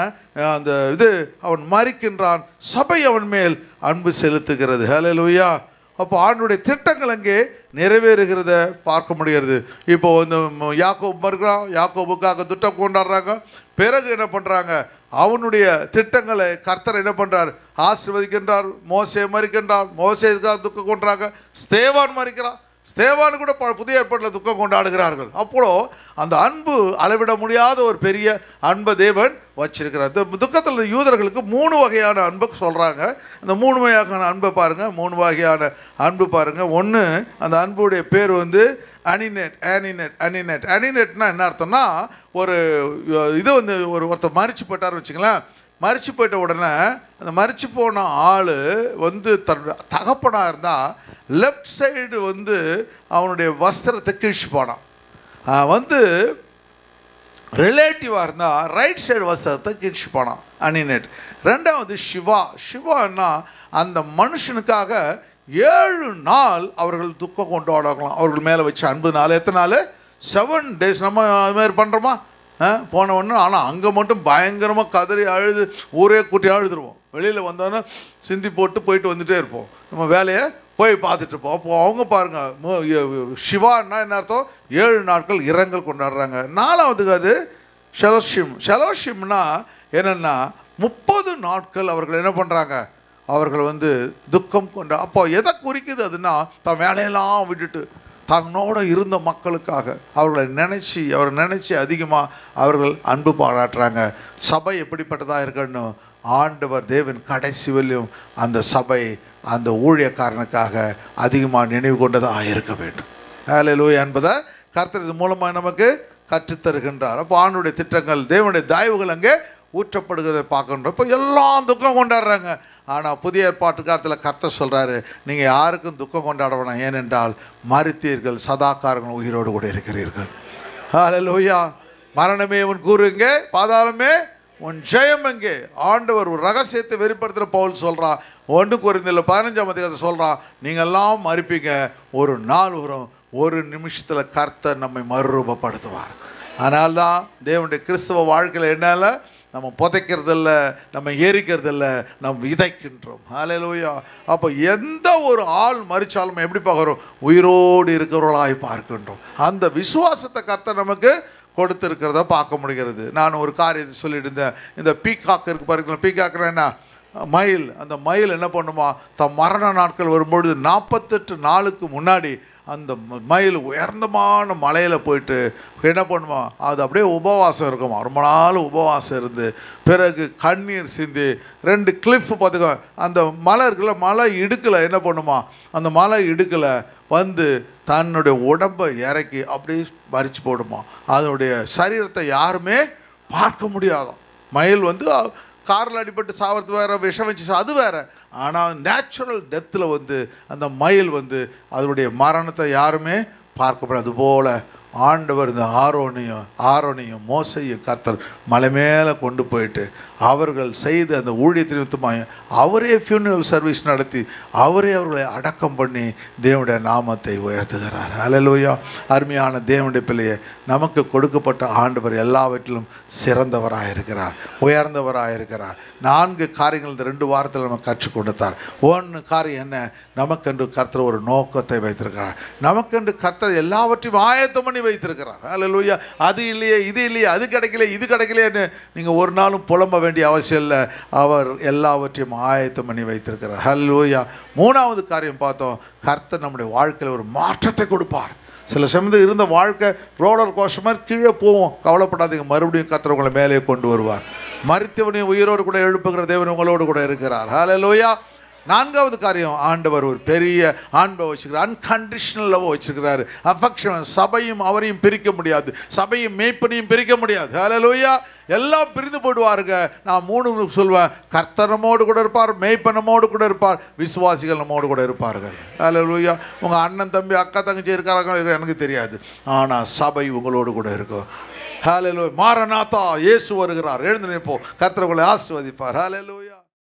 Speaker 2: அந்த இது அவன் மரிக்கின்றான், சபை அவன் மேல் அன்பு செலுத்துகிறது. ஹல்லேலூயா. அப்போ ஆண்டவருடைய திட்டங்கள் அங்கே நிறைவேறுகிறத பார்க்க முடிகிறது. இப்போ வந்து யாக்கோபு மறுக்கிறான், யாக்கோபுக்காக திட்டம் கொண்டாடுறாங்க. பிறகு என்ன பண்ணுறாங்க, அவனுடைய திட்டங்களை கர்த்தர் என்ன பண்ணுறார், ஆசீர்வதிக்கின்றார். மோசே மரிக்கின்றார், மோசேக்காக துக்கம் கொண்டாங்க. ஸ்தேவான் மரிக்கிறான், ஸ்தேவான் கூட புதிய ஏற்பாட்டில் துக்கம் கொண்டாடுகிறார்கள். அப்போ அந்த அன்பு அளவிட முடியாத ஒரு பெரிய அன்பை தேவன் வச்சிருக்கிறார். இந்த துக்கத்தில் யூதர்களுக்கு 3 வகையான அன்பை சொல்கிறாங்க. அந்த 3 வகையான அன்பை பாருங்கள், 3 வகையான அன்பு பாருங்கள். ஒன்று, அந்த அன்புடைய பேர் வந்து அனினெட்னா என்ன அர்த்தம்னா, ஒரு இது வந்து ஒருத்தர் மரிச்சு போயிட்டார்னு வச்சுங்களேன். மரிச்சு போயிட்ட உடனே அந்த மரிச்சு போன ஆள் வந்து தகப்பனாக இருந்தால் லெஃப்ட் சைடு வந்து அவனுடைய வஸ்திரத்தை கிழிச்சு போனான். வந்து ரிலேட்டிவாக இருந்தால் ரைட் சைடு வஸ்திரத்தை கிழிச்சு போனான். அனினெட். 2வது சிவான்னா அந்த மனுஷனுக்காக 7 நாள் அவர்கள் துக்கம் கொண்டாடலாம். அவர்கள் மேலே வச்ச அன்பு நாள் எத்தனை நாள்? 7 days. நம்ம அது மாதிரி பண்ணுறோமா? போன ஒன்று. ஆனால் அங்கே மட்டும் பயங்கரமாக கதறி அழுது ஊரே கூட்டி அழுதுருவோம். வெளியில் வந்தோன்னே சிந்தி போயிட்டு வந்துகிட்டே இருப்போம். நம்ம வேலையை போய் பார்த்துட்டு இருப்போம். அப்போ அவங்க பாருங்கள், சிவான்னா என்ன அர்த்தம்? 7 நாட்கள் இரங்கல் கொண்டாடுறாங்க. 4வதுக்கு அது ஷெலோஷிம்னா என்னென்னா 30 நாட்கள் அவர்கள் என்ன பண்ணுறாங்க, அவர்கள் வந்து துக்கம் கொண்டா. அப்போ எதை குறிக்குது அதுன்னா, தான் வேலையெல்லாம் விட்டுட்டு தன்னோட இருந்த மக்களுக்காக அவரை நினச்சி அதிகமாக அவர்கள் அன்பு பாராட்டுறாங்க. சபை எப்படிப்பட்டதாக இருக்கணும், ஆண்டவர் தேவன் கடைசி வரையும் அந்த சபை அந்த ஊழியக்காரனுக்காக அதிகமாக நினைவு கொண்டதாக இருக்க வேண்டும். ஹல்லேலூயா என்பதை கர்த்தர் இது மூலமாக நமக்கு கற்றுத்தருகின்றார். அப்போ ஆண்டவருடைய திட்டங்கள், தேவனுடைய தயவுகள் அங்கே ஊற்றப்படுகிறதை பார்க்கின்றோம். இப்போ எல்லாம் துக்கம் கொண்டாடுறாங்க. ஆனால் புதிய ஏற்பாட்டு காலத்தில் கர்த்தர் சொல்கிறாரு, நீங்கள் யாருக்கும் துக்கம் கொண்டாட வேணாம், ஏனென்றால் மரித்தீர்கள், சதாகாரங்கள் உயிரோடு கூட இருக்கிறீர்கள். ஹல்லேலூயா. மரணமே உன் கூறுங்க, பாதாளமே உன் ஜெயம் எங்கே? ஆண்டவர் ஒரு ரகசியத்தை வெளிப்படுத்துகிற பவுல் சொல்கிறான். 1 கொரிந்தியர் 15ஆம் அதிகாரத்தை சொல்கிறான், நீங்கள்லாம் மறிப்பீங்க, ஒரு நாள் வரும், ஒரு நிமிஷத்தில் கர்த்தர் நம்மை மறுரூபப்படுத்துவார். அதனால்தான் தேவனுடைய கிறிஸ்தவ வாழ்க்கையில் என்னால் நம்ம புதைக்கிறதில்ல, நம்ம எரிக்கிறதில்ல, நம்ம விதைக்கின்றோம். ஹல்லேலூயா. அப்போ எந்த ஒரு ஆள் மரிச்சாலும் எப்படி பார்க்குறோம், உயிரோடு இருக்கிறவர்களாய் பார்க்கின்றோம். அந்த விசுவாசத்தை கர்த்தர் நமக்கு கொடுத்துருக்கிறத பார்க்க முடிகிறது. நான் ஒரு காரியத்தை சொல்லிட்டு இருந்தேன். இந்த பீகாக் இருக்கு பாருங்களேன், பீகாக்னா என்ன, மயில். அந்த மயில் என்ன பண்ணுமா, தம் மரண நாட்கள் வரும்பொழுது 48 நாளுக்கு முன்னாடி அந்த மயில் உயர்ந்தமான மலையில் போயிட்டு என்ன பண்ணுமா, அது அப்படியே உபவாசம் இருக்குமா. ரொம்ப நாள் உபவாசம் இருந்து பிறகு கண்ணீர் சிந்தி 2 கிளிஃப் பார்த்துக்கோ, அந்த மலை இருக்குல்ல, மலை இடுக்கில் என்ன பண்ணுமா, அந்த மலை இடுக்கில் வந்து தன்னுடைய உடம்பை இறக்கி அப்படியே மரிச்சு போடுமா. அதனுடைய சரீரத்தை யாருமே பார்க்க முடியாதான். மயில் வந்து காரில் அடிபட்டு சாவறது வேறு, விஷம் வச்சு அது வேறு. ஆனால் நேச்சுரல் டெத்தில் வந்து அந்த மயில் வந்து அதனுடைய மரணத்தை யாருமே பார்க்க முடியாது. அதுபோல் ஆண்டவர் இந்த ஆரோனையும் மோசையும் கர்த்தர் மலை மேலே கொண்டு போயிட்டு அவர்கள் செய்து அந்த ஊழியத்தின் நிமித்தமாக அவரே ஃபியூனரல் சர்வீஸ் நடத்தி அவரே அவர்களை அடக்கம் பண்ணி தேவனுடைய நாமத்தை உயர்த்துகிறார். ஹல்லேலூயா. அருமையான தேவனுடைய பிள்ளையை, நமக்கு கொடுக்கப்பட்ட ஆண்டவர் எல்லாவற்றிலும் சிறந்தவராக இருக்கிறார், உயர்ந்தவராக இருக்கிறார். 4 காரியங்கள் இந்த 2 வாரத்தில் நமக்கு கற்றுக் கொடுத்தார். 1 காரியம் என்ன, நமக்கென்று கர்த்தர் ஒரு நோக்கத்தை வைத்திருக்கிறார். நமக்கென்று கர்த்தர் எல்லாவற்றையும் ஆயத்தம் பண்ணி வைத்திருக்கிறார். ஹல்லேலூயா. அது இல்லையே, இது இல்லையே, அது கிடைக்கல, இது கிடைக்கலையேன்னு நீங்கள் ஒரு நாளும் புலம்ப வேண்டிய அவசியம் இல்லை. அவர் எல்லாவற்றையும் ஆயத்தம் பண்ணி வைத்திருக்கிறார். ஹல்லேலூயா. 3வது காரியம் பார்த்தோம், கர்த்தர் நம்முடைய வாழ்க்கையில் ஒரு மாற்றத்தை கொடுப்பார். சில சமயத்தில் இருந்த வாழ்க்கை ரோலர் கோஸ்டர் மாதிரி கீழே போவோம். கவலைப்படாதீங்க, மறுபடியும் கர்த்தர் உங்களை மேலே கொண்டு வருவார். மரித்தவனையும் உயிரோடு கூட எழுப்புகிற தேவன் உங்களோடு கூட இருக்கிறார். ஹல்லேலூயா. நான்காவது காரியம், ஆண்டவர் ஒரு பெரிய அன்பை வச்சுக்கிறார், அன்கண்டிஷனல் லவ் வச்சுருக்கிறாரு, அஃபெக்ஷன். சபையும் அவரையும் பிரிக்க முடியாது, சபையும் மேய்ப்பனையும் பிரிக்க முடியாது. ஹல்லேலூயா. எல்லாம் பிரிந்து போடுவாருங்க. நான் 3 சொல்வேன், கர்த்தர் நம்மோடு கூட இருப்பார், மேய்ப்பன் நம்மோடு கூட இருப்பார், விசுவாசிகள் நம்மோடு கூட இருப்பார்கள். ஹல்லேலூயா. உங்கள் அண்ணன் தம்பி அக்கா தங்கச்சி இருக்காங்க எனக்கு தெரியாது, ஆனால் சபை உங்களோடு கூட இருக்கும். ஹல்லேலூயா. மாரநாதா, இயேசு வருகிறார். எழுந்து நிற்போம். கர்த்தர் உங்களை ஆசீர்வதிப்பார். ஹல்லேலூயா.